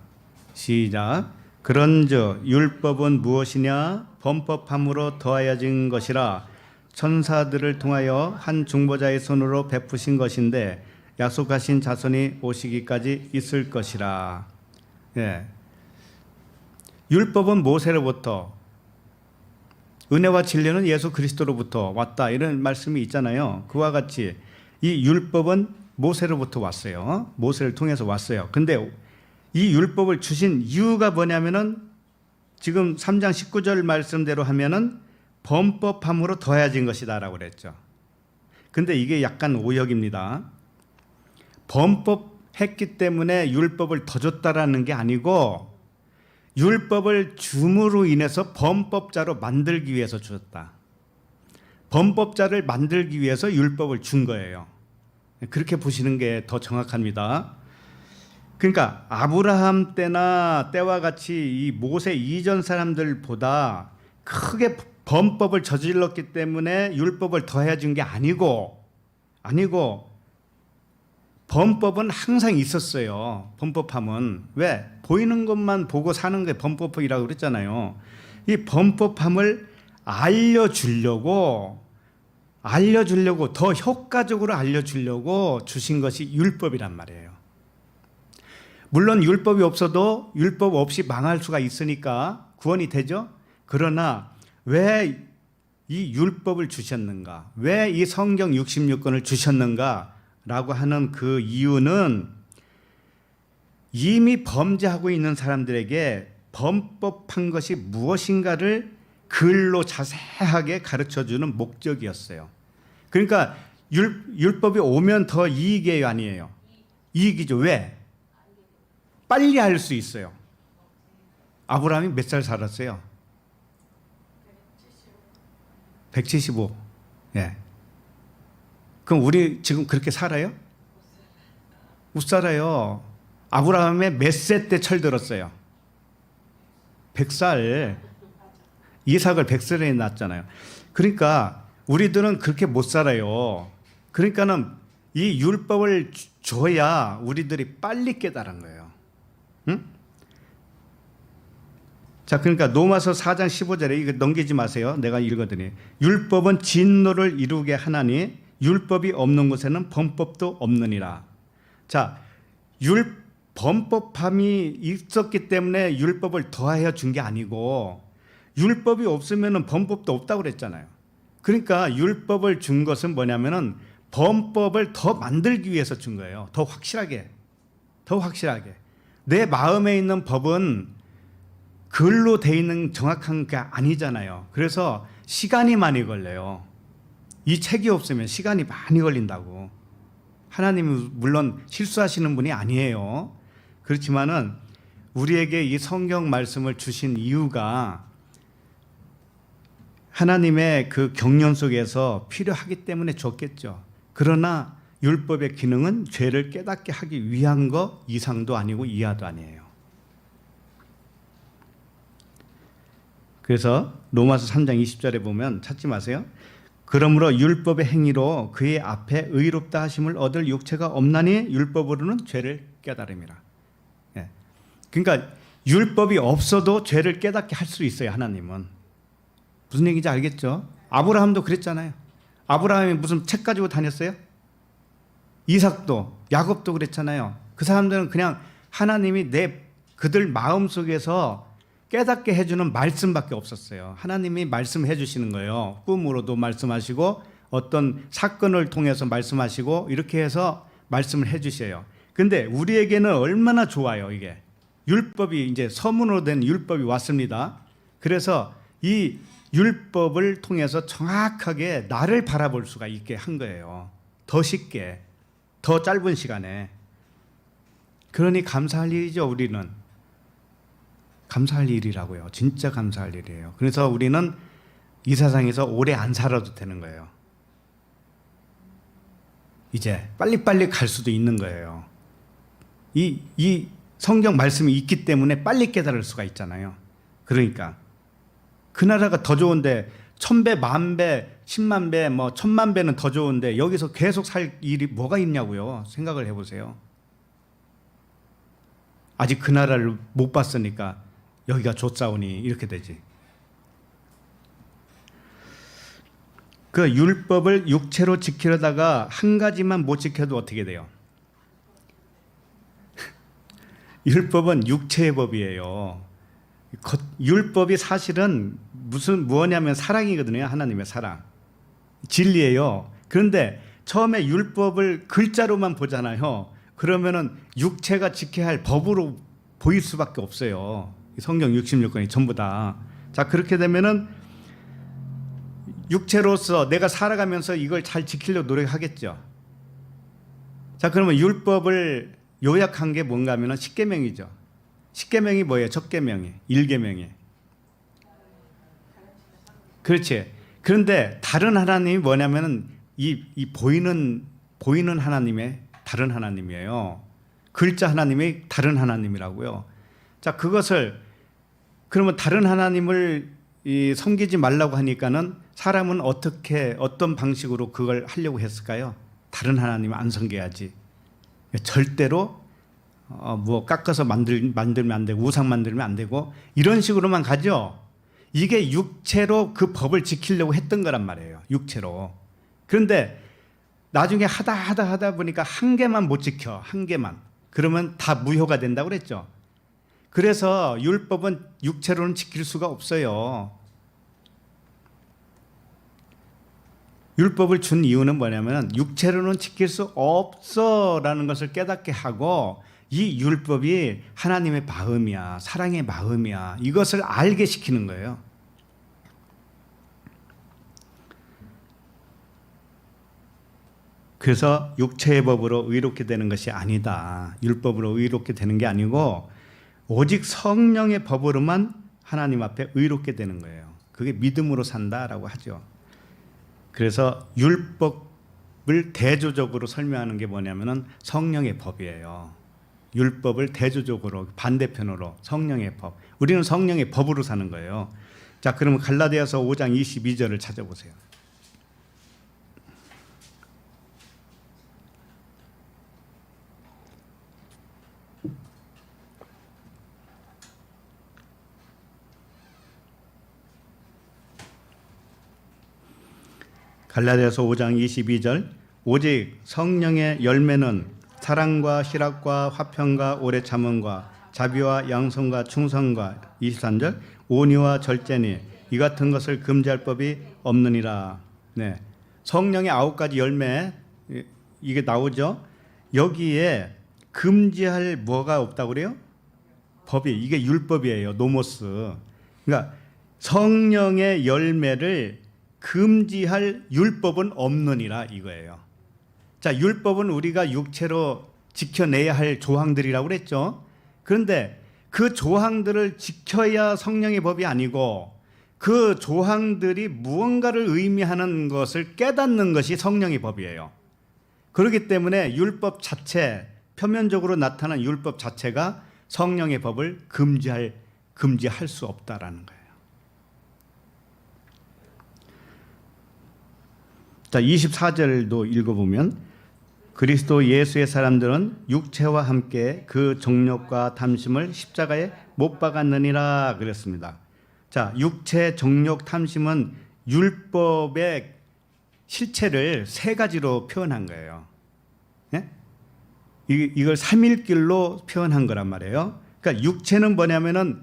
시작. 그런즉 율법은 무엇이냐? 범법함으로 더하여진 것이라 천사들을 통하여 한 중보자의 손으로 베푸신 것인데 약속하신 자손이 오시기까지 있을 것이라. 예. 율법은 모세로부터, 은혜와 진리는 예수 그리스도로부터 왔다, 이런 말씀이 있잖아요. 그와 같이 이 율법은 모세로부터 왔어요. 모세를 통해서 왔어요. 근데 이 율법을 주신 이유가 뭐냐면은 지금 3장 19절 말씀대로 하면은 범법함으로 더해진 것이다라고 그랬죠. 근데 이게 약간 오역입니다. 범법했기 때문에 율법을 더 줬다라는 게 아니고 율법을 줌으로 인해서 범법자로 만들기 위해서 주었다. 범법자를 만들기 위해서 율법을 준 거예요. 그렇게 보시는 게 더 정확합니다. 그러니까 아브라함 때와 같이 이 모세 이전 사람들보다 크게 범법을 저질렀기 때문에 율법을 더해 준 게 아니고 범법은 항상 있었어요. 범법함은. 왜? 보이는 것만 보고 사는 게 범법이라고 그랬잖아요. 이 범법함을 알려주려고 더 효과적으로 알려주려고 주신 것이 율법이란 말이에요. 물론 율법이 없어도 율법 없이 망할 수가 있으니까 구원이 되죠. 그러나 왜 이 율법을 주셨는가? 왜 이 성경 66권을 주셨는가라고 하는 그 이유는 이미 범죄하고 있는 사람들에게 범법한 것이 무엇인가를 글로 자세하게 가르쳐주는 목적이었어요. 그러니까 율법이 오면 더 이익이에요, 아니에요? 이익이죠. 왜? 빨리 할 수 있어요. 아브라함이 몇 살 살았어요? 175. 예. 그럼 우리 지금 그렇게 살아요? 못 살아요. 아브라함의 몇 세 때 철들었어요? 100살. 이삭을 100살에 낳았잖아요. 그러니까 우리들은 그렇게 못 살아요. 그러니까는 이 율법을 줘야 우리들이 빨리 깨달은 거예요. 응? 자, 그러니까 로마서 4장 15절에 이거 넘기지 마세요. 내가 읽어드리니 율법은 진노를 이루게 하나니 율법이 없는 곳에는 범법도 없느니라. 자, 범법함이 있었기 때문에 율법을 더하여 준 게 아니고 율법이 없으면 범법도 없다고 그랬잖아요. 그러니까 율법을 준 것은 뭐냐면은 범법을 더 만들기 위해서 준 거예요. 더 확실하게. 내 마음에 있는 법은 글로 돼 있는 정확한 게 아니잖아요. 그래서 시간이 많이 걸려요. 이 책이 없으면 시간이 많이 걸린다고. 하나님은 물론 실수하시는 분이 아니에요. 그렇지만은 우리에게 이 성경 말씀을 주신 이유가 하나님의 그 경륜 속에서 필요하기 때문에 줬겠죠. 그러나 율법의 기능은 죄를 깨닫게 하기 위한 거 이상도 아니고 이하도 아니에요. 그래서 로마서 3장 20절에 보면 찾지 마세요. 그러므로 율법의 행위로 그의 앞에 의롭다 하심을 얻을 육체가 없나니 율법으로는 죄를 깨달음이라. 예. 그러니까 율법이 없어도 죄를 깨닫게 할 수 있어요. 하나님은. 무슨 얘기인지 알겠죠? 아브라함도 그랬잖아요. 아브라함이 무슨 책 가지고 다녔어요? 이삭도 야곱도 그랬잖아요. 그 사람들은 그냥 하나님이 그들 마음속에서 깨닫게 해주는 말씀밖에 없었어요. 하나님이 말씀해 주시는 거예요. 꿈으로도 말씀하시고 어떤 사건을 통해서 말씀하시고 이렇게 해서 말씀을 해 주셔요. 근데 우리에게는 얼마나 좋아요. 이게 율법이 이제 서문으로 된 율법이 왔습니다. 그래서 이 율법을 통해서 정확하게 나를 바라볼 수가 있게 한 거예요. 더 쉽게, 더 짧은 시간에. 그러니 감사할 일이죠. 우리는 감사할 일이라고요. 진짜 감사할 일이에요. 그래서 우리는 이 세상에서 오래 안 살아도 되는 거예요. 이제 빨리빨리 갈 수도 있는 거예요. 이 성경 말씀이 있기 때문에 빨리 깨달을 수가 있잖아요. 그러니까 그 나라가 더 좋은데 1000배, 10,000배, 100,000배, 뭐 10,000,000배는 더 좋은데 여기서 계속 살 일이 뭐가 있냐고요. 생각을 해보세요. 아직 그 나라를 못 봤으니까 여기가 좋사오니 이렇게 되지. 그 율법을 육체로 지키려다가 한 가지만 못 지켜도 어떻게 돼요? 율법은 육체의 법이에요. 율법이 사실은 무엇냐면 사랑이거든요. 하나님의 사랑. 진리예요. 그런데 처음에 율법을 글자로만 보잖아요. 그러면은 육체가 지켜야 할 법으로 보일 수밖에 없어요. 성경 66권이 전부 다. 자, 그렇게 되면은 육체로서 내가 살아가면서 이걸 잘 지키려고 노력하겠죠. 자, 그러면 율법을 요약한 게 뭔가 하면은 십계명이죠. 십계명이 뭐예요? 첫계명이, 일계명이. 그렇지. 그런데 다른 하나님이 뭐냐면은 이 보이는 하나님의 다른 하나님이에요. 글자 하나님이 다른 하나님이라고요. 자, 그것을 그러면 다른 하나님을 섬기지 말라고 하니까는 사람은 어떤 방식으로 그걸 하려고 했을까요? 다른 하나님을 안 섬겨야지. 절대로 뭐 깎아서 만들면 안 되고 우상 만들면 안 되고 이런 식으로만 가죠. 이게 육체로 그 법을 지키려고 했던 거란 말이에요. 육체로. 그런데 나중에 하다 보니까 한 개만 못 지켜. 한 개만. 그러면 다 무효가 된다고 그랬죠. 그래서 율법은 육체로는 지킬 수가 없어요. 율법을 준 이유는 뭐냐면 육체로는 지킬 수 없어라는 것을 깨닫게 하고 이 율법이 하나님의 마음이야, 사랑의 마음이야, 이것을 알게 시키는 거예요. 그래서 육체의 법으로 의롭게 되는 것이 아니다. 율법으로 의롭게 되는 게 아니고 오직 성령의 법으로만 하나님 앞에 의롭게 되는 거예요. 그게 믿음으로 산다라고 하죠. 그래서 율법을 대조적으로 설명하는 게 뭐냐면은 성령의 법이에요. 율법을 대조적으로 반대편으로 성령의 법. 우리는 성령의 법으로 사는 거예요. 자, 그러면 갈라디아서 5장 22절을 찾아보세요. 갈라디아서 5장 22절 오직 성령의 열매는 사랑과 희락과 화평과 오래 참음과 자비와 양성과 충성과 23절 온유와 절제니 이 같은 것을 금지할 법이 없느니라. 네. 성령의 9가지 열매 이게 나오죠. 여기에 금지할 뭐가 없다고 그래요? 법이 이게 율법이에요. 노모스. 그러니까 성령의 열매를 금지할 율법은 없느니라 이거예요. 자, 율법은 우리가 육체로 지켜내야 할 조항들이라고 그랬죠. 그런데 그 조항들을 지켜야 성령의 법이 아니고 그 조항들이 무언가를 의미하는 것을 깨닫는 것이 성령의 법이에요. 그렇기 때문에 율법 자체, 표면적으로 나타난 율법 자체가 성령의 법을 금지할 수 없다라는 거예요. 자, 24절도 읽어보면 그리스도 예수의 사람들은 육체와 함께 그 정욕과 탐심을 십자가에 못 박았느니라 그랬습니다. 자, 육체, 정욕, 탐심은 율법의 실체를 3가지로 표현한 거예요. 네? 이걸 삼일길로 표현한 거란 말이에요. 그러니까 육체는 뭐냐면은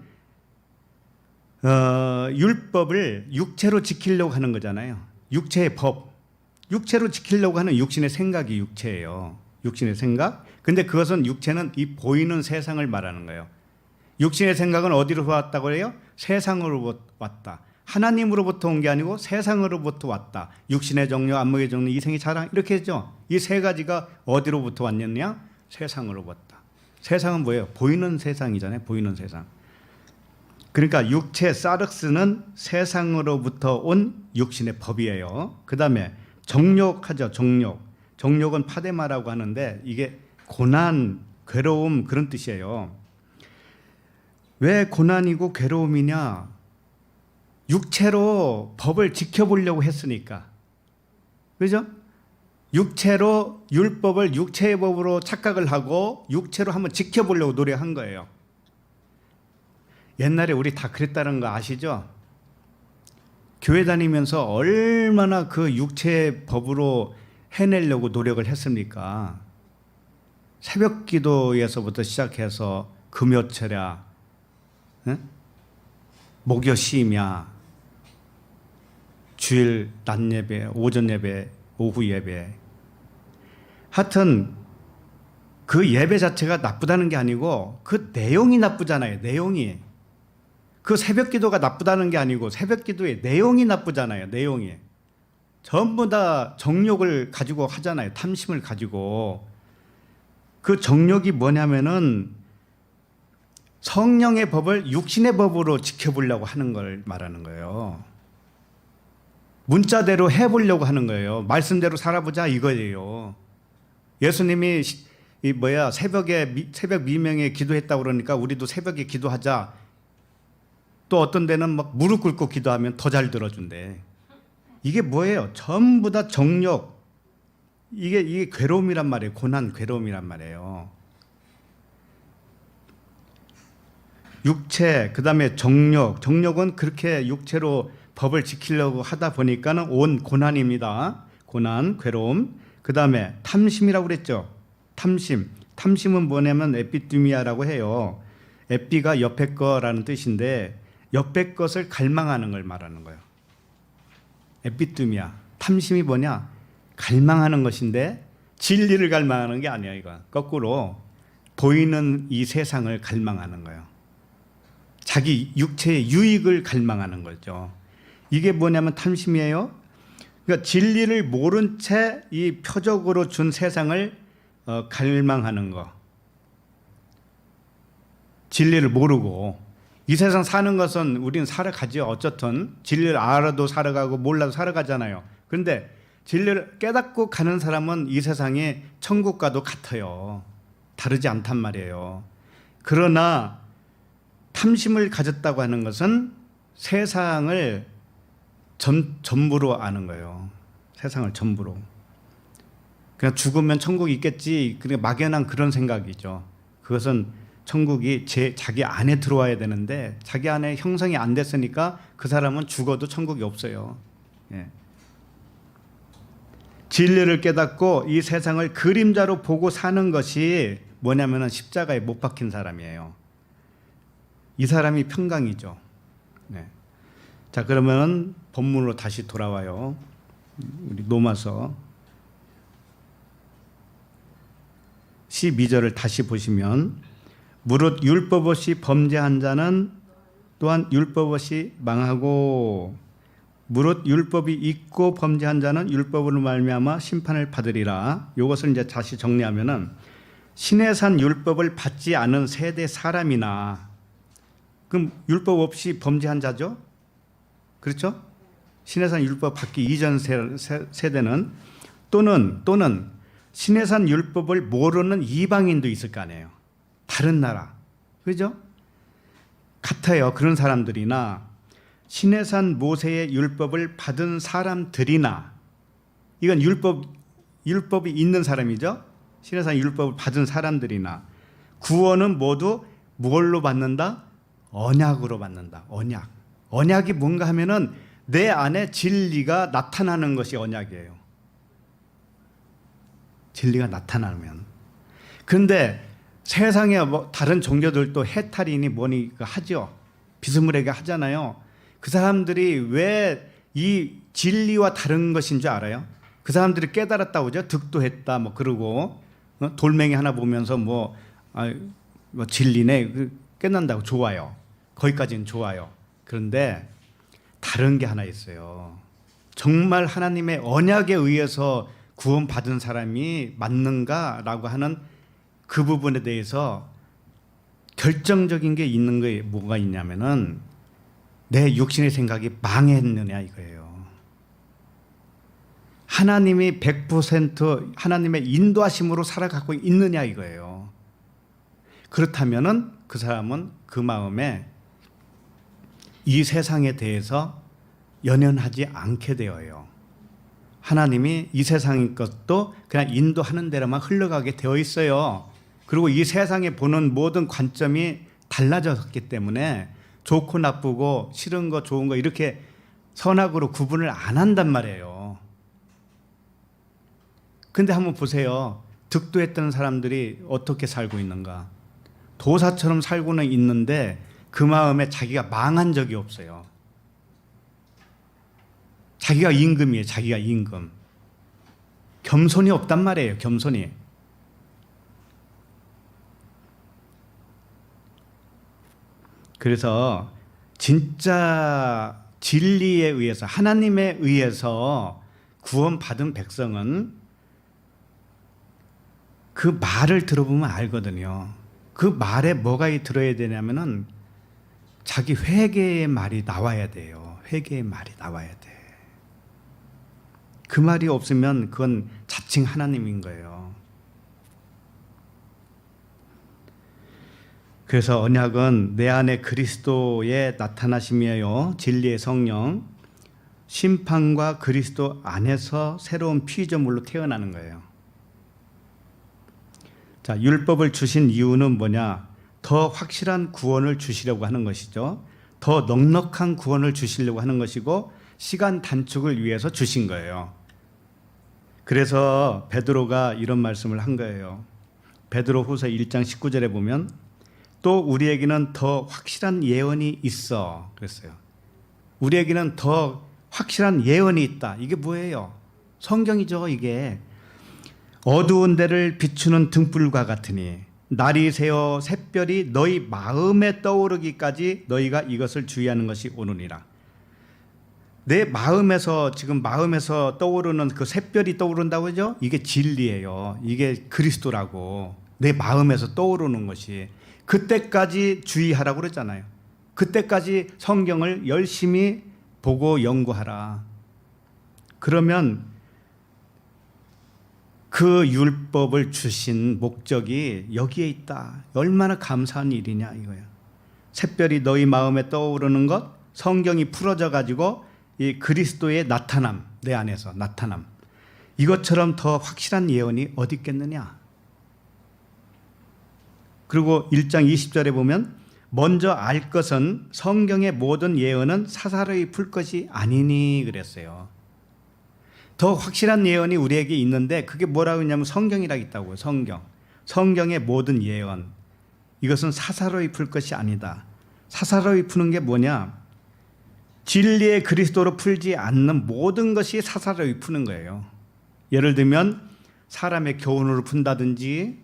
율법을 육체로 지키려고 하는 거잖아요. 육체의 법. 육체로 지키려고 하는 육신의 생각이 육체예요. 육신의 생각. 근데 그것은 육체는 이 보이는 세상을 말하는 거예요. 육신의 생각은 어디로 왔다고 해요? 세상으로부터 왔다. 하나님으로부터 온 게 아니고 세상으로부터 왔다. 육신의 정욕, 안목의 정욕, 이생의 자랑 이렇게 했죠. 이 3가지가 어디로부터 왔느냐? 세상으로부터. 세상은 뭐예요? 보이는 세상이잖아요. 보이는 세상. 그러니까 육체 사륵스는 세상으로부터 온 육신의 법이에요. 그 다음에 정욕하죠. 정욕은 파데마라고 하는데 이게 고난, 괴로움 그런 뜻이에요. 왜 고난이고 괴로움이냐? 육체로 법을 지켜보려고 했으니까. 그죠? 육체로 율법을 육체의 법으로 착각을 하고 육체로 한번 지켜보려고 노력한 거예요. 옛날에 우리 다 그랬다는 거 아시죠? 교회 다니면서 얼마나 그 육체의 법으로 해내려고 노력을 했습니까? 새벽 기도에서부터 시작해서 금요철야, 목요 시임야, 주일 낮 예배, 오전 예배, 오후 예배. 하여튼 그 예배 자체가 나쁘다는 게 아니고 그 내용이 나쁘잖아요. 내용이. 그 새벽 기도가 나쁘다는 게 아니고 새벽 기도의 내용이 나쁘잖아요. 내용이. 전부 다 정욕을 가지고 하잖아요. 탐심을 가지고. 그 정욕이 뭐냐면은 성령의 법을 육신의 법으로 지켜보려고 하는 걸 말하는 거예요. 문자대로 해보려고 하는 거예요. 말씀대로 살아보자 이거예요. 예수님이 새벽 미명에 기도했다고 그러니까 우리도 새벽에 기도하자. 또 어떤 데는 막 무릎 꿇고 기도하면 더 잘 들어준대. 이게 뭐예요? 전부 다 정욕. 이게 괴로움이란 말이에요. 고난, 괴로움이란 말이에요. 육체, 그 다음에 정욕. 정욕은 그렇게 육체로 법을 지키려고 하다 보니까는 온 고난입니다. 고난, 괴로움. 그 다음에 탐심이라고 그랬죠. 탐심. 탐심은 뭐냐면 에피뚜미아라고 해요. 에피가 옆에 거라는 뜻인데 옆에 것을 갈망하는 걸 말하는 거예요. 에피뚜미아. 탐심이 뭐냐? 갈망하는 것인데 진리를 갈망하는 게 아니야. 이거 거꾸로 보이는 이 세상을 갈망하는 거예요. 자기 육체의 유익을 갈망하는 거죠. 이게 뭐냐면 탐심이에요. 그러니까 진리를 모른 채 이 표적으로 준 세상을 갈망하는 거. 진리를 모르고 이 세상 사는 것은 우리는 살아가죠. 어쨌든 진리를 알아도 살아가고 몰라도 살아가잖아요. 그런데 진리를 깨닫고 가는 사람은 이 세상에 천국과도 같아요. 다르지 않단 말이에요. 그러나 탐심을 가졌다고 하는 것은 세상을 전부로 아는 거예요. 세상을 전부로. 그냥 죽으면 천국이 있겠지. 그러니까 막연한 그런 생각이죠. 그것은 천국이 자기 안에 들어와야 되는데 자기 안에 형성이 안 됐으니까 그 사람은 죽어도 천국이 없어요. 예. 진리를 깨닫고 이 세상을 그림자로 보고 사는 것이 뭐냐면은 십자가에 못 박힌 사람이에요. 이 사람이 평강이죠. 네. 자, 그러면 본문으로 다시 돌아와요. 우리 로마서 12절을 다시 보시면 무릇 율법 없이 범죄한 자는 또한 율법 없이 망하고 무릇 율법이 있고 범죄한 자는 율법으로 말미암아 심판을 받으리라. 이것을 이제 다시 정리하면은 신의 산 율법을 받지 않은 세대 사람이나 그럼 율법 없이 범죄한 자죠? 그렇죠? 신의 산 율법 받기 이전 세대는 또는 신의 산 율법을 모르는 이방인도 있을 거 아니에요. 다른 나라. 그죠? 같아요. 그런 사람들이나 신의 산 모세의 율법을 받은 사람들이나 이건 율법이 있는 사람이죠. 신의 산 율법을 받은 사람들이나 구원은 모두 뭘로 받는다? 언약으로 받는다. 언약. 언약이 뭔가 하면은 내 안에 진리가 나타나는 것이 언약이에요. 진리가 나타나면. 그런데 세상에 뭐 다른 종교들도 해탈이니 뭐니 하죠. 비스무리하게 하잖아요. 그 사람들이 왜 이 진리와 다른 것인 줄 알아요? 그 사람들이 깨달았다고 그죠? 득도했다 뭐 그러고 돌멩이 하나 보면서 뭐 진리네 깨닫는다고 좋아요. 거기까지는 좋아요. 그런데 다른 게 하나 있어요. 정말 하나님의 언약에 의해서 구원받은 사람이 맞는가라고 하는 그 부분에 대해서 결정적인 게 있는 게 뭐가 있냐면은 내 육신의 생각이 망했느냐 이거예요. 하나님이 100% 하나님의 인도하심으로 살아가고 있느냐 이거예요. 그렇다면은 그 사람은 그 마음에 이 세상에 대해서 연연하지 않게 되어요. 하나님이 이 세상의 것도 그냥 인도하는 대로만 흘러가게 되어 있어요. 그리고 이 세상에 보는 모든 관점이 달라졌기 때문에 좋고 나쁘고 싫은 거 좋은 거 이렇게 선악으로 구분을 안 한단 말이에요. 근데 한번 보세요. 득도했던 사람들이 어떻게 살고 있는가. 도사처럼 살고는 있는데 그 마음에 자기가 망한 적이 없어요. 자기가 임금이에요. 자기가 임금. 겸손이 없단 말이에요. 겸손이. 그래서 진짜 진리에 의해서 하나님에 의해서 구원받은 백성은 그 말을 들어보면 알거든요. 그 말에 뭐가 들어야 되냐면은 자기 회개의 말이 나와야 돼요. 회개의 말이 나와야 돼. 그 말이 없으면 그건 자칭 하나님인 거예요. 그래서 언약은 내 안에 그리스도의 나타나심이에요. 진리의 성령, 심판과 그리스도 안에서 새로운 피조물로 태어나는 거예요. 자, 율법을 주신 이유는 뭐냐? 더 확실한 구원을 주시려고 하는 것이죠. 더 넉넉한 구원을 주시려고 하는 것이고 시간 단축을 위해서 주신 거예요. 그래서 베드로가 이런 말씀을 한 거예요. 베드로후서 1장 19절에 보면 또 우리에게는 더 확실한 예언이 있어 그랬어요. 우리에게는 더 확실한 예언이 있다. 이게 뭐예요? 성경이죠. 이게 어두운 데를 비추는 등불과 같으니 날이 새어 샛별이 너희 마음에 떠오르기까지 너희가 이것을 주의하는 것이 오느니라. 내 마음에서 지금 마음에서 떠오르는 그 샛별이 떠오른다고 하죠. 이게 진리예요. 이게 그리스도라고. 내 마음에서 떠오르는 것이 그때까지 주의하라고 그랬잖아요. 그때까지 성경을 열심히 보고 연구하라. 그러면 그 율법을 주신 목적이 여기에 있다. 얼마나 감사한 일이냐 이거야. 샛별이 너희 마음에 떠오르는 것, 성경이 풀어져 가지고 이 그리스도의 나타남, 내 안에서 나타남. 이것처럼 더 확실한 예언이 어디 있겠느냐. 그리고 1장 20절에 보면 먼저 알 것은 성경의 모든 예언은 사사로이 풀 것이 아니니 그랬어요. 더 확실한 예언이 우리에게 있는데 그게 뭐라고 했냐면 성경이라고 있다고요. 성경의 모든 예언. 이것은 사사로이 풀 것이 아니다. 사사로이 푸는 게 뭐냐? 진리의 그리스도로 풀지 않는 모든 것이 사사로이 푸는 거예요. 예를 들면 사람의 교훈으로 푼다든지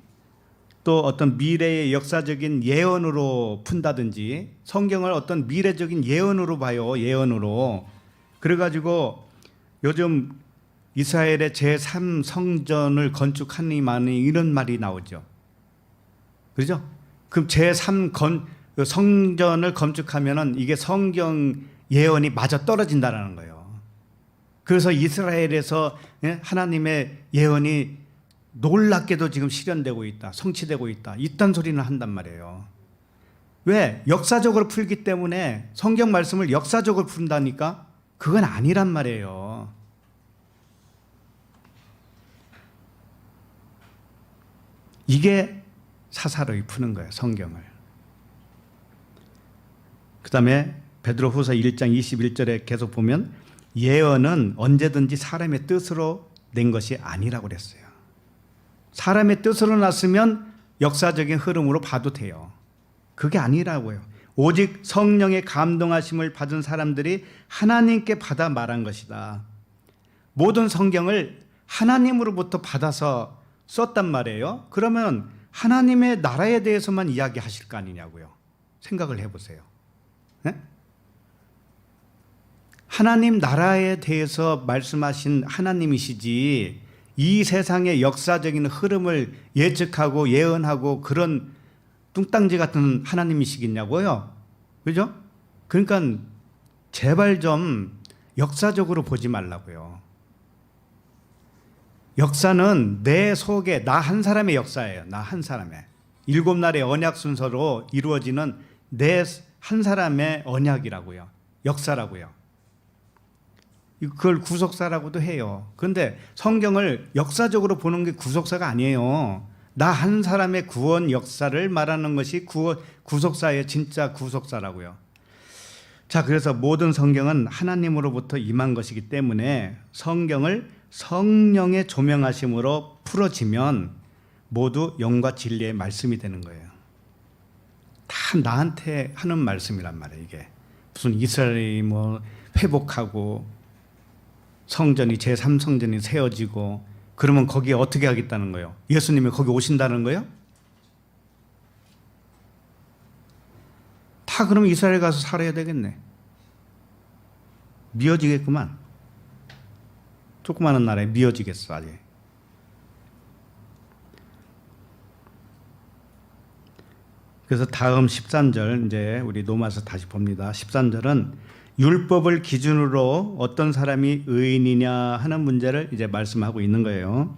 또 어떤 미래의 역사적인 예언으로 푼다든지 성경을 어떤 미래적인 예언으로 봐요. 예언으로. 그래가지고 요즘 이스라엘의 제3성전을 건축하니만이 이런 말이 나오죠. 그렇죠? 그럼 제3성전을 건축하면은 이게 성경 예언이 마저 떨어진다는 거예요. 그래서 이스라엘에서 하나님의 예언이 놀랍게도 지금 실현되고 있다. 성취되고 있다. 이딴 소리는 한단 말이에요. 왜? 역사적으로 풀기 때문에 성경 말씀을 역사적으로 푼다니까 그건 아니란 말이에요. 이게 사사로이 푸는 거예요. 성경을. 그 다음에 베드로후서 1장 21절에 계속 보면 예언은 언제든지 사람의 뜻으로 낸 것이 아니라고 그랬어요. 사람의 뜻으로 났으면 역사적인 흐름으로 봐도 돼요. 그게 아니라고요. 오직 성령의 감동하심을 받은 사람들이 하나님께 받아 말한 것이다. 모든 성경을 하나님으로부터 받아서 썼단 말이에요. 그러면 하나님의 나라에 대해서만 이야기하실 거 아니냐고요. 생각을 해보세요. 네? 하나님 나라에 대해서 말씀하신 하나님이시지 이 세상의 역사적인 흐름을 예측하고 예언하고 그런 뚱땅지 같은 하나님이시겠냐고요. 그죠? 그러니까 제발 좀 역사적으로 보지 말라고요. 역사는 내 속에 나 한 사람의 역사예요. 나 한 사람의. 7날의 언약 순서로 이루어지는 내 한 사람의 언약이라고요. 역사라고요. 그걸 구속사라고도 해요. 그런데 성경을 역사적으로 보는 게 구속사가 아니에요. 나 한 사람의 구원 역사를 말하는 것이 구속사의 진짜 구속사라고요. 자, 그래서 모든 성경은 하나님으로부터 임한 것이기 때문에 성경을 성령의 조명하심으로 풀어지면 모두 영과 진리의 말씀이 되는 거예요. 다 나한테 하는 말씀이란 말이에요. 이게 무슨 이스라엘이 뭐 회복하고 성전이 제3성전이 세워지고 그러면 거기에 어떻게 하겠다는 거예요? 예수님이 거기 오신다는 거예요? 다 그러면 이스라엘 가서 살아야 되겠네. 미어지겠구만. 조그마한 나라에 미어지겠어 아직. 그래서 다음 13절 이제 우리 로마서 다시 봅니다. 13절은 율법을 기준으로 어떤 사람이 의인이냐 하는 문제를 이제 말씀하고 있는 거예요.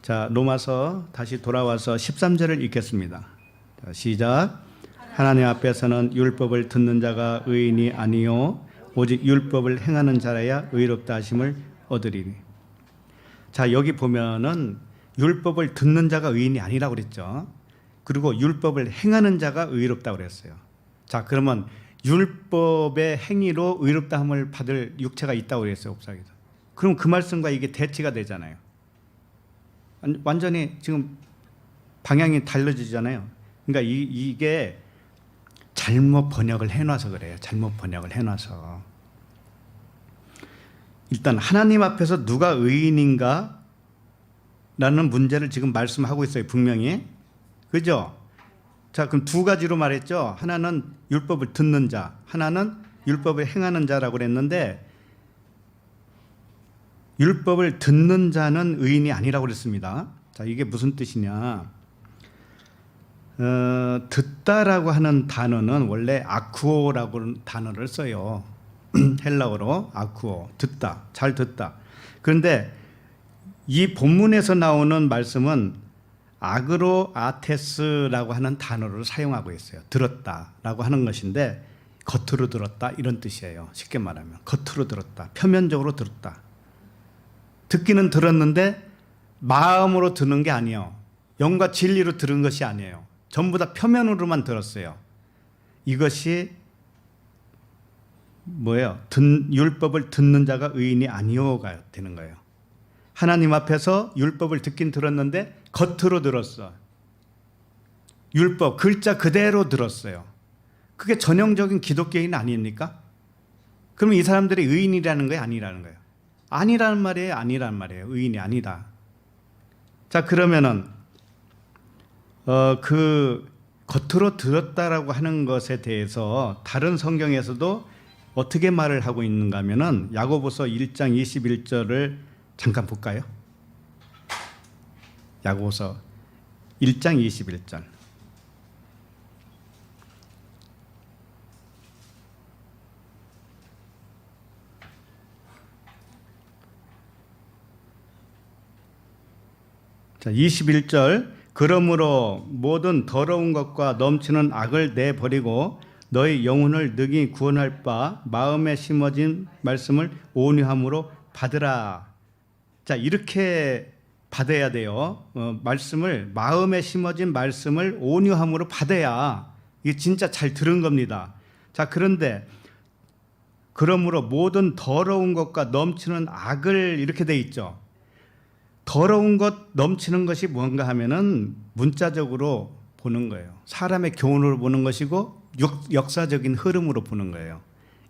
자, 로마서 다시 돌아와서 13절을 읽겠습니다. 자, 시작. 하나님 앞에서는 율법을 듣는 자가 의인이 아니요 오직 율법을 행하는 자라야 의롭다 하심을 얻으리니. 자, 여기 보면은 율법을 듣는 자가 의인이 아니라고 그랬죠. 그리고 율법을 행하는 자가 의롭다고 그랬어요. 자, 그러면 율법의 행위로 의롭다함을 받을 육체가 있다고 그랬어요. 옥사에서. 그럼 그 말씀과 이게 대치가 되잖아요. 완전히 지금 방향이 달라지잖아요. 그러니까 이게 잘못 번역을 해놔서 그래요. 잘못 번역을 해놔서. 일단 하나님 앞에서 누가 의인인가 라는 문제를 지금 말씀하고 있어요. 분명히. 그죠? 자, 그럼 두 가지로 말했죠. 하나는 율법을 듣는 자, 하나는 율법을 행하는 자라고 그랬는데, 율법을 듣는 자는 의인이 아니라고 그랬습니다. 자, 이게 무슨 뜻이냐? 듣다라고 하는 단어는 원래 아쿠오라고 단어를 써요. 헬라어로 아쿠오, 듣다, 잘 듣다. 그런데 이 본문에서 나오는 말씀은 아그로 아테스라고 하는 단어를 사용하고 있어요. 들었다라고 하는 것인데 겉으로 들었다 이런 뜻이에요. 쉽게 말하면 겉으로 들었다, 표면적으로 들었다. 듣기는 들었는데 마음으로 듣는 게 아니에요. 영과 진리로 들은 것이 아니에요. 전부 다 표면으로만 들었어요. 이것이 뭐예요? 율법을 듣는 자가 의인이 아니오가 되는 거예요. 하나님 앞에서 율법을 듣긴 들었는데 겉으로 들었어. 율법 글자 그대로 들었어요. 그게 전형적인 기독교인 아닙니까? 그러면 이 사람들이 의인이라는 거예요? 아니라는 거예요? 아니라는 말이에요? 아니라는 말이에요? 의인이 아니다. 자, 그러면은 그 겉으로 들었다라고 하는 것에 대해서 다른 성경에서도 어떻게 말을 하고 있는가 하면은 야고보서 1장 21절을 잠깐 볼까요? 야고보서 1장 21절. 자, 21절. 그러므로 모든 더러운 것과 넘치는 악을 내버리고 너희 영혼을 능히 구원할 바 마음에 심어진 말씀을 온유함으로 받으라. 자, 이렇게 받아야 돼요. 말씀을 마음에 심어진 말씀을 온유함으로 받아야 이게 진짜 잘 들은 겁니다. 자, 그런데 그러므로 모든 더러운 것과 넘치는 악을 이렇게 돼 있죠. 더러운 것, 넘치는 것이 뭔가 하면은 문자적으로 보는 거예요. 사람의 교훈으로 보는 것이고 역사적인 흐름으로 보는 거예요.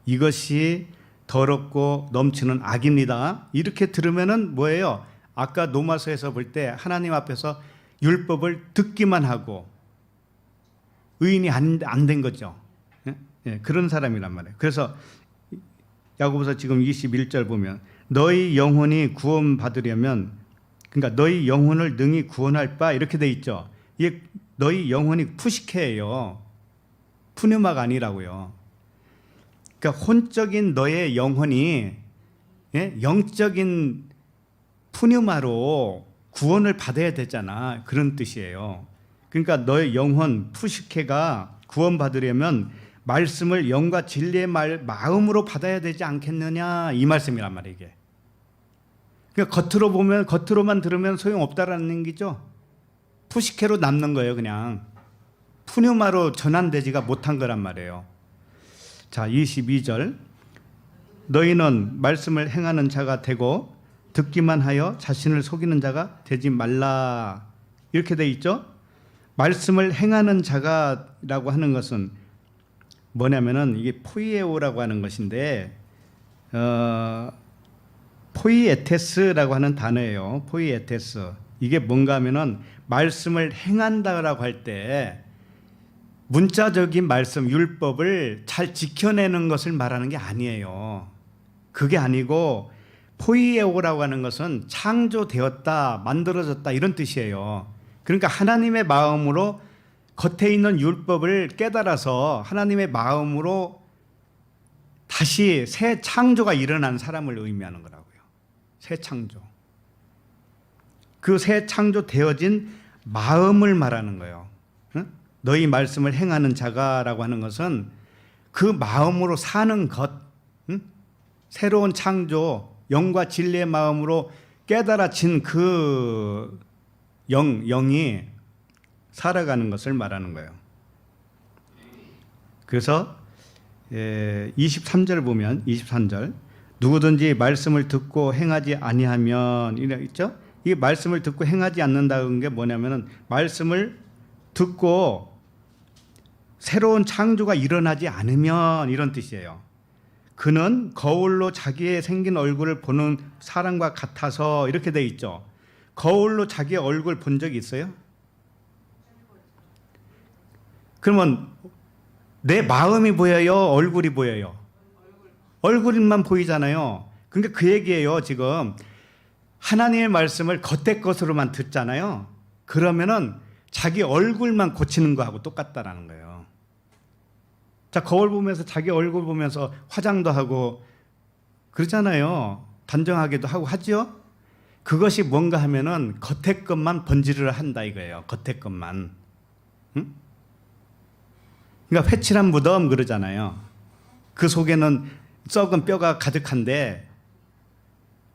이것이 더럽고 넘치는 악입니다. 이렇게 들으면은 뭐예요? 아까 로마서에서 볼 때 하나님 앞에서 율법을 듣기만 하고 의인이 안 된 거죠. 예, 그런 사람이란 말이에요. 그래서 야고보서 지금 21절 보면 너희 영혼이 구원받으려면, 그러니까 너희 영혼을 능히 구원할 바 이렇게 돼 있죠. 이게 너희 영혼이 푸시케예요. 푸뉴마가 아니라고요. 그러니까 혼적인 너의 영혼이 영적인 푸뉴마로 구원을 받아야 되잖아. 그런 뜻이에요. 그러니까 너의 영혼 푸시케가 구원받으려면 말씀을 영과 진리의 마음으로 받아야 되지 않겠느냐 이 말씀이란 말이에요. 이게. 그러니까 겉으로 보면 겉으로만 들으면 소용없다라는 얘기죠. 푸시케로 남는 거예요. 그냥 푸뉴마로 전환되지가 못한 거란 말이에요. 자, 22절. 너희는 말씀을 행하는 자가 되고 듣기만 하여 자신을 속이는 자가 되지 말라. 이렇게 돼 있죠. 말씀을 행하는 자가라고 하는 것은 뭐냐면은 이게 포이에오라고 하는 것인데 포이에테스라고 하는 단어예요. 포이에테스. 이게 뭔가 하면은 말씀을 행한다라고 할 때 문자적인 말씀, 율법을 잘 지켜내는 것을 말하는 게 아니에요. 그게 아니고 포이에오라고 하는 것은 창조되었다, 만들어졌다 이런 뜻이에요. 그러니까 하나님의 마음으로 겉에 있는 율법을 깨달아서 하나님의 마음으로 다시 새 창조가 일어난 사람을 의미하는 거라고요. 새 창조. 그 새 창조되어진 마음을 말하는 거예요. 너희 말씀을 행하는 자가라고 하는 것은 그 마음으로 사는 것, 새로운 창조, 영과 진리의 마음으로 깨달아진 그 영이 살아가는 것을 말하는 거예요. 그래서 23절을 보면 23절 누구든지 말씀을 듣고 행하지 아니하면 이래 있죠? 이 말씀을 듣고 행하지 않는다는 게 뭐냐면은 말씀을 듣고 새로운 창조가 일어나지 않으면 이런 뜻이에요. 그는 거울로 자기의 생긴 얼굴을 보는 사람과 같아서 이렇게 돼 있죠. 거울로 자기의 얼굴 본 적이 있어요? 그러면 내 마음이 보여요? 얼굴이 보여요? 얼굴만 보이잖아요. 그러니까 그 얘기예요. 지금 하나님의 말씀을 겉의 것으로만 듣잖아요. 그러면은 자기 얼굴만 고치는 거하고 똑같다라는 거예요. 자, 거울 보면서 자기 얼굴 보면서 화장도 하고 그러잖아요. 단정하게도 하고 하죠. 그것이 뭔가 하면은 겉의 것만 번지르르 한다 이거예요. 겉의 것만. 응? 그러니까 회칠한 무덤 그러잖아요. 그 속에는 썩은 뼈가 가득한데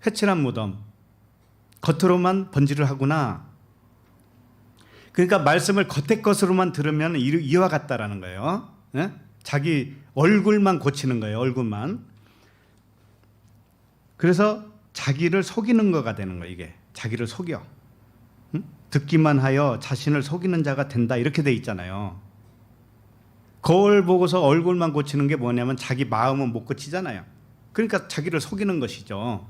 회칠한 무덤. 겉으로만 번지르르 하구나. 그러니까 말씀을 겉의 것으로만 들으면 이와 같다라는 거예요. 예? 자기 얼굴만 고치는 거예요. 얼굴만. 그래서 자기를 속이는 거가 되는 거예요. 이게 자기를 속여. 응? 듣기만 하여 자신을 속이는 자가 된다 이렇게 돼 있잖아요. 거울 보고서 얼굴만 고치는 게 뭐냐면 자기 마음은 못 고치잖아요. 그러니까 자기를 속이는 것이죠.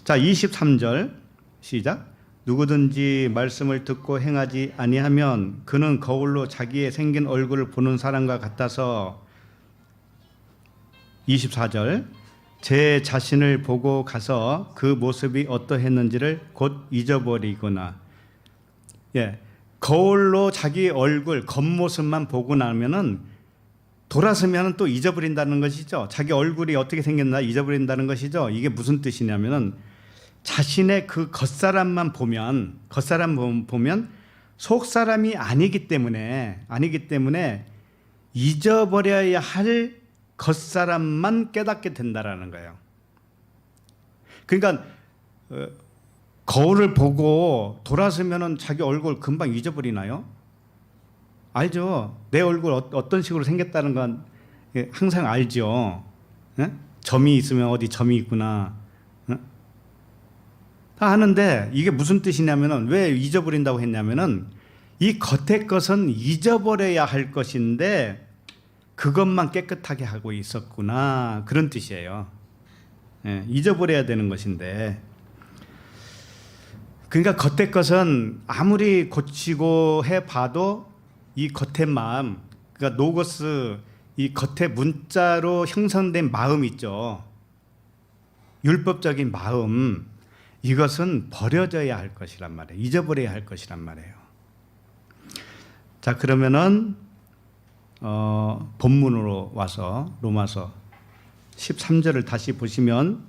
자, 23절 시작. 누구든지 말씀을 듣고 행하지 아니하면 그는 거울로 자기의 생긴 얼굴을 보는 사람과 같아서 24절 제 자신을 보고 가서 그 모습이 어떠했는지를 곧 잊어버리거나 거울로 자기 얼굴 겉모습만 보고 나면은 돌아서면 또 잊어버린다는 것이죠. 자기 얼굴이 어떻게 생겼나 잊어버린다는 것이죠. 이게 무슨 뜻이냐면은 자신의 그 겉사람만 보면 속사람이 아니기 때문에 잊어버려야 할 겉사람만 깨닫게 된다라는 거예요. 그러니까 거울을 보고 돌아서면은 자기 얼굴 금방 잊어버리나요? 알죠. 내 얼굴 어떤 식으로 생겼다는 건 항상 알죠. 예? 점이 있으면 어디 점이 있구나. 다 아는데 이게 무슨 뜻이냐면은 왜 잊어버린다고 했냐면은 이 겉의 것은 잊어버려야 할 것인데 그것만 깨끗하게 하고 있었구나 그런 뜻이에요. 예, 잊어버려야 되는 것인데 그러니까 겉의 것은 아무리 고치고 해봐도 이 겉의 마음 그러니까 노고스 이 겉의 문자로 형성된 마음 있죠. 율법적인 마음 이것은 버려져야 할 것이란 말이에요. 잊어버려야 할 것이란 말이에요. 자, 그러면은 본문으로 와서 로마서 13절을 다시 보시면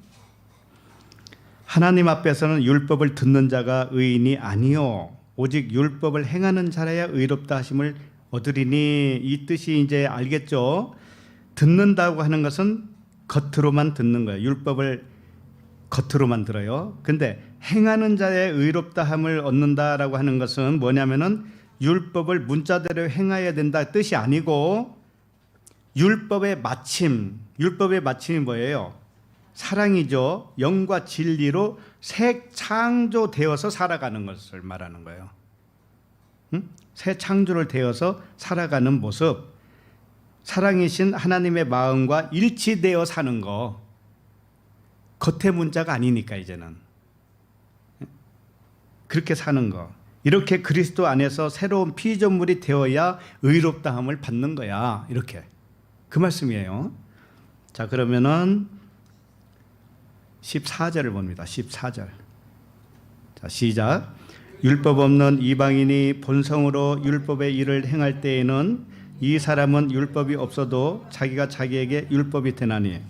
하나님 앞에서는 율법을 듣는 자가 의인이 아니요 오직 율법을 행하는 자라야 의롭다 하심을 얻으리니 이 뜻이 이제 알겠죠. 듣는다고 하는 것은 겉으로만 듣는 거예요. 율법을 겉으로만 들어요. 근데 행하는 자의 의롭다함을 얻는다라고 하는 것은 뭐냐면은 율법을 문자대로 행해야 된다 뜻이 아니고 율법의 마침이 뭐예요? 사랑이죠. 영과 진리로 새 창조되어서 살아가는 것을 말하는 거예요. 응? 새 창조를 되어서 살아가는 모습, 사랑이신 하나님의 마음과 일치되어 사는 거. 겉의 문자가 아니니까 이제는 그렇게 사는 거. 이렇게 그리스도 안에서 새로운 피조물이 되어야 의롭다함을 받는 거야. 이렇게 그 말씀이에요. 자, 그러면은 14절을 봅니다. 14절. 자, 시작. 율법 없는 이방인이 본성으로 율법의 일을 행할 때에는 이 사람은 율법이 없어도 자기가 자기에게 율법이 되나니.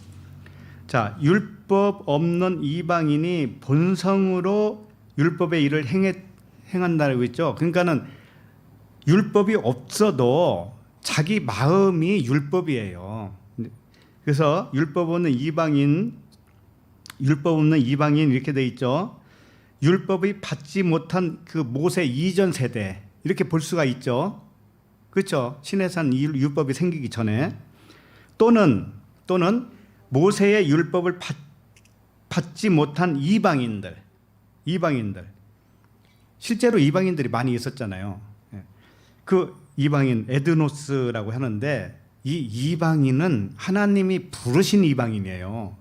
자, 율법 없는 이방인이 본성으로 율법의 일을 행한다고 했죠. 그러니까는 율법이 없어도 자기 마음이 율법이에요. 그래서 율법 없는 이방인 이렇게 돼 있죠. 율법이 받지 못한 그 모세 이전 세대 이렇게 볼 수가 있죠. 그렇죠. 시내산 율법이 생기기 전에 또는 모세의 율법을 받지 못한 이방인들 실제로 이방인들이 많이 있었잖아요. 예. 그 이방인 에드노스라고 하는데 이 이방인은 하나님이 부르신 이방인이에요.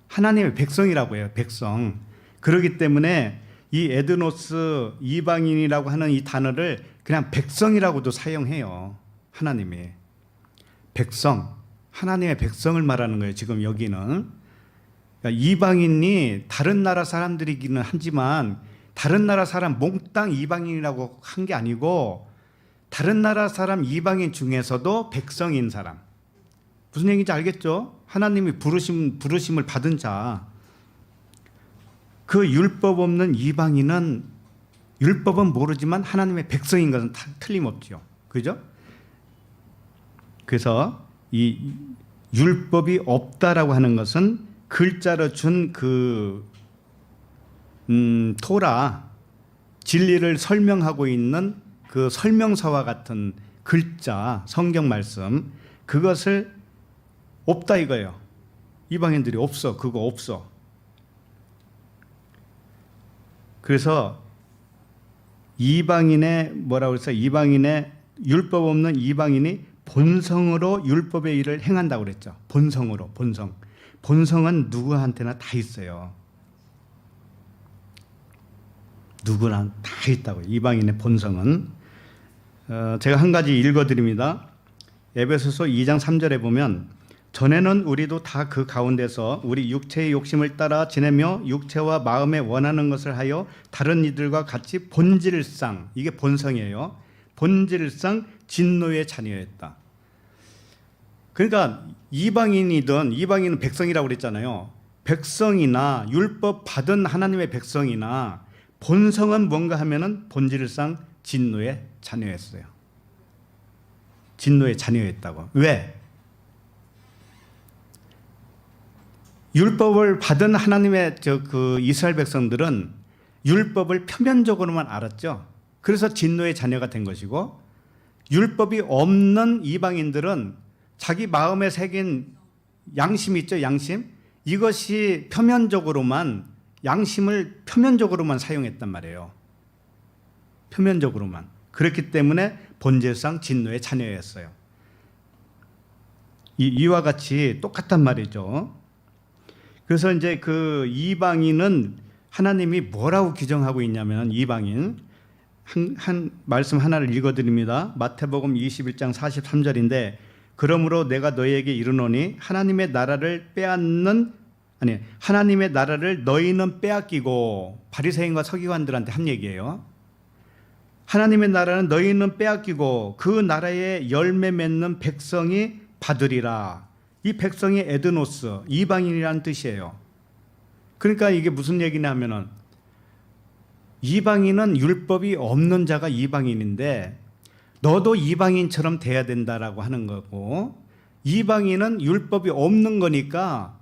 하나님의 백성이라고 해요. 백성. 그렇기 때문에 이 에드노스 이방인이라고 하는 이 단어를 그냥 백성이라고도 사용해요. 하나님이. 백성. 하나님의 백성을 말하는 거예요. 지금 여기는. 그러니까 이방인이 다른 나라 사람들이기는 하지만 다른 나라 사람 몽땅 이방인이라고 한 게 아니고 다른 나라 사람 이방인 중에서도 백성인 사람. 무슨 얘기인지 알겠죠? 하나님이 부르심을 받은 자. 그 율법 없는 이방인은 율법은 모르지만 하나님의 백성인 것은 틀림없죠. 그죠? 그래서 이 율법이 없다라고 하는 것은 글자로 준 그 토라 진리를 설명하고 있는 그 설명서와 같은 글자 성경 말씀 그것을 없다 이거예요. 이방인들이 없어. 그거 없어. 그래서 이방인의 뭐라고 그랬어? 이방인의 율법 없는 이방인이 본성으로 율법의 일을 행한다고 그랬죠. 본성으로. 본성은 누구한테나 다 있어요. 누구나 다 있다고요. 이방인의 본성은. 제가 한 가지 읽어드립니다. 에베소서 2장 3절에 보면 전에는 우리도 다 그 가운데서 우리 육체의 욕심을 따라 지내며 육체와 마음에 원하는 것을 하여 다른 이들과 같이 본질상 이게 본성이에요. 본질상 진노의 자녀였다. 그러니까 이방인은 백성이라고 그랬잖아요. 백성이나 율법 받은 하나님의 백성이나 본성은 뭔가 하면은 본질상 진노의 자녀였어요. 진노의 자녀였다고. 왜? 율법을 받은 하나님의 그 이스라엘 백성들은 율법을 표면적으로만 알았죠. 그래서 진노의 자녀가 된 것이고 율법이 없는 이방인들은 자기 마음에 새긴 양심이 있죠. 양심. 이것이 양심을 표면적으로만 사용했단 말이에요. 표면적으로만. 그렇기 때문에 본질상 진노의 자녀였어요. 이와 같이 똑같단 말이죠. 그래서 이제 그 이방인은 하나님이 뭐라고 규정하고 있냐면 이방인 한 말씀 하나를 읽어드립니다. 마태복음 21장 43절인데 그러므로 내가 너희에게 이르노니 하나님의 나라를 너희는 빼앗기고 바리새인과 서기관들한테 한 얘기예요. 하나님의 나라는 너희는 빼앗기고 그 나라의 열매 맺는 백성이 받으리라. 이 백성이 에드노스, 이방인이라는 뜻이에요. 그러니까 이게 무슨 얘기냐면은 이방인은 율법이 없는 자가 이방인인데 너도 이방인처럼 돼야 된다라고 하는 거고 이방인은 율법이 없는 거니까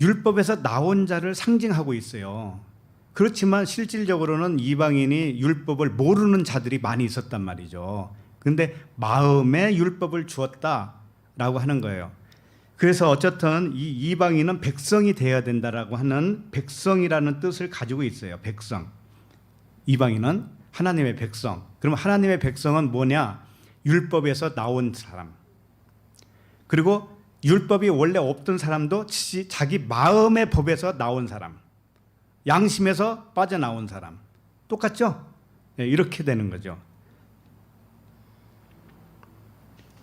율법에서 나온 자를 상징하고 있어요. 그렇지만 실질적으로는 이방인이 율법을 모르는 자들이 많이 있었단 말이죠. 그런데 마음에 율법을 주었다라고 하는 거예요. 그래서 어쨌든 이 이방인은 백성이 되어야 된다라고 하는 백성이라는 뜻을 가지고 있어요. 백성. 이방인은 하나님의 백성. 그럼 하나님의 백성은 뭐냐? 율법에서 나온 사람. 그리고 율법이 원래 없던 사람도 자기 마음의 법에서 나온 사람. 양심에서 빠져나온 사람. 똑같죠? 이렇게 되는 거죠.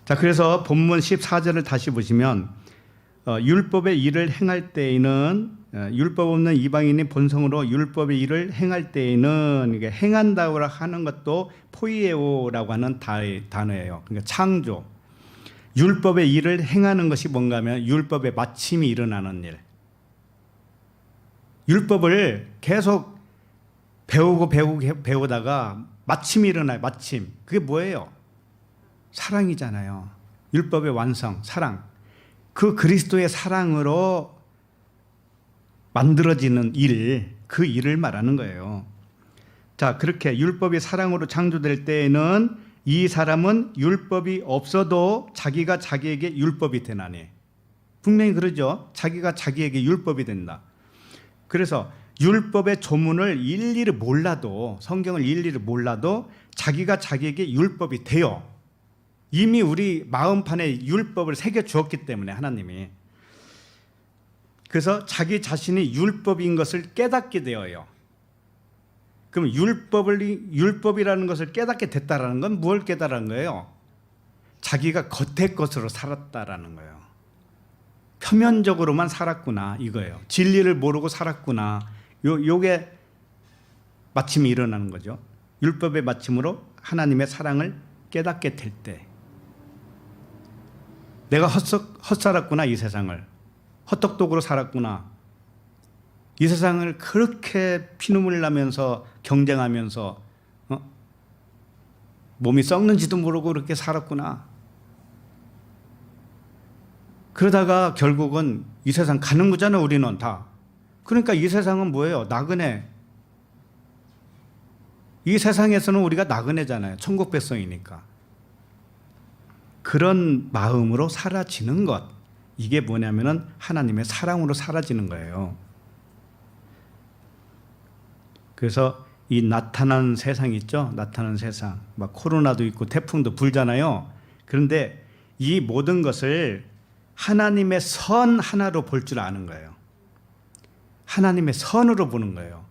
자, 그래서 본문 14절을 다시 보시면 율법의 일을 행할 때에는 율법 없는 이방인이 본성으로 율법의 일을 행할 때에는 이게 행한다고 하는 것도 포이에오라고 하는 단어예요. 그러니까 창조. 율법의 일을 행하는 것이 뭔가 하면 율법의 마침이 일어나는 일. 율법을 계속 배우다가 마침이 일어나요. 마침. 그게 뭐예요? 사랑이잖아요. 율법의 완성, 사랑. 그 그리스도의 사랑으로 만들어지는 일, 그 일을 말하는 거예요. 자, 그렇게 율법이 사랑으로 창조될 때에는 이 사람은 율법이 없어도 자기가 자기에게 율법이 되나니. 분명히 그러죠. 자기가 자기에게 율법이 된다. 그래서 율법의 조문을 일일이 몰라도, 성경을 일일이 몰라도 자기가 자기에게 율법이 돼요. 이미 우리 마음판에 율법을 새겨 주었기 때문에 하나님이. 그래서 자기 자신이 율법인 것을 깨닫게 되어요. 그럼 율법이라는 것을 깨닫게 됐다라는 건 뭘 깨달은 거예요? 자기가 겉의 것으로 살았다라는 거예요. 표면적으로만 살았구나 이거예요. 진리를 모르고 살았구나. 요게 마침이 일어나는 거죠. 율법의 마침으로 하나님의 사랑을 깨닫게 될 때, 내가 헛살았구나, 이 세상을. 헛똑똑으로 살았구나. 이 세상을 그렇게 피눈물 나면서 경쟁하면서 몸이 썩는지도 모르고 그렇게 살았구나. 그러다가 결국은 이 세상 가는 거잖아요, 우리는 다. 그러니까 이 세상은 뭐예요? 나그네. 이 세상에서는 우리가 나그네잖아요. 천국 백성이니까. 그런 마음으로 사라지는 것. 이게 뭐냐면은 하나님의 사랑으로 사라지는 거예요. 그래서 이 나타난 세상 있죠? 나타난 세상. 막 코로나도 있고 태풍도 불잖아요. 그런데 이 모든 것을 하나님의 선 하나로 볼 줄 아는 거예요. 하나님의 선으로 보는 거예요.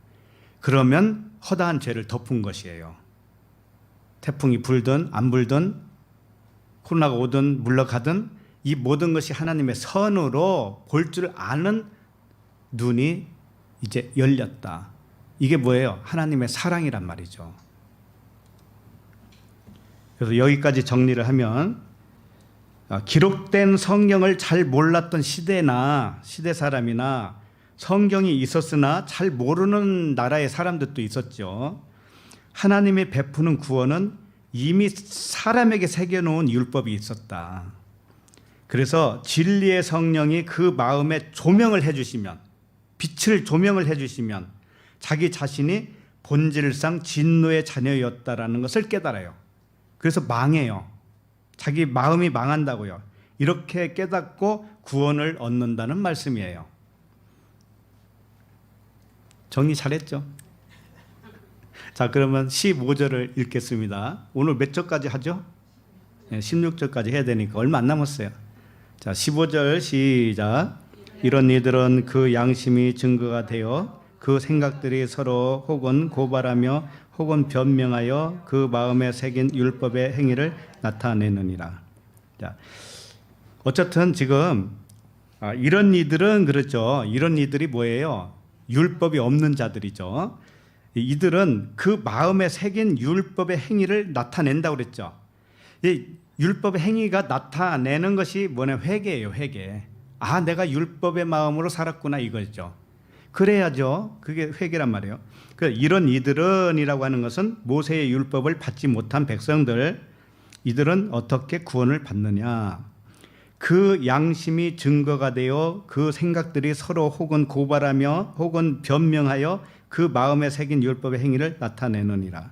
그러면 허다한 죄를 덮은 것이에요. 태풍이 불든 안 불든 코로나가 오든 물러가든 이 모든 것이 하나님의 선으로 볼 줄 아는 눈이 이제 열렸다. 이게 뭐예요? 하나님의 사랑이란 말이죠. 그래서 여기까지 정리를 하면, 기록된 성경을 잘 몰랐던 시대 사람이나 성경이 있었으나 잘 모르는 나라의 사람들도 있었죠. 하나님이 베푸는 구원은 이미 사람에게 새겨놓은 율법이 있었다. 그래서 진리의 성령이 그 마음에 조명을 해주시면, 빛을 조명을 해주시면 자기 자신이 본질상 진노의 자녀였다라는 것을 깨달아요. 그래서 망해요. 자기 마음이 망한다고요. 이렇게 깨닫고 구원을 얻는다는 말씀이에요. 정리 잘했죠? 자, 그러면 15절을 읽겠습니다. 오늘 몇 절까지 하죠? 16절까지 해야 되니까 얼마 안 남았어요. 자, 15절 시작. 이런 이들은 그 양심이 증거가 되어 그 생각들이 서로 혹은 고발하며 혹은 변명하여 그 마음에 새긴 율법의 행위를 나타내느니라. 자, 어쨌든 지금 이런 이들은 그렇죠. 이런 이들이 뭐예요? 율법이 없는 자들이죠. 이들은 그 마음에 새긴 율법의 행위를 나타낸다고 그랬죠. 이 율법의 행위가 나타내는 것이 뭐냐? 회개예요, 회개. 아, 내가 율법의 마음으로 살았구나 이거죠. 그래야죠. 그게 회개란 말이에요. 이런 이들은이라고 하는 것은 모세의 율법을 받지 못한 백성들, 이들은 어떻게 구원을 받느냐? 그 양심이 증거가 되어 그 생각들이 서로 혹은 고발하며 혹은 변명하여 그 마음에 새긴 율법의 행위를 나타내느니라.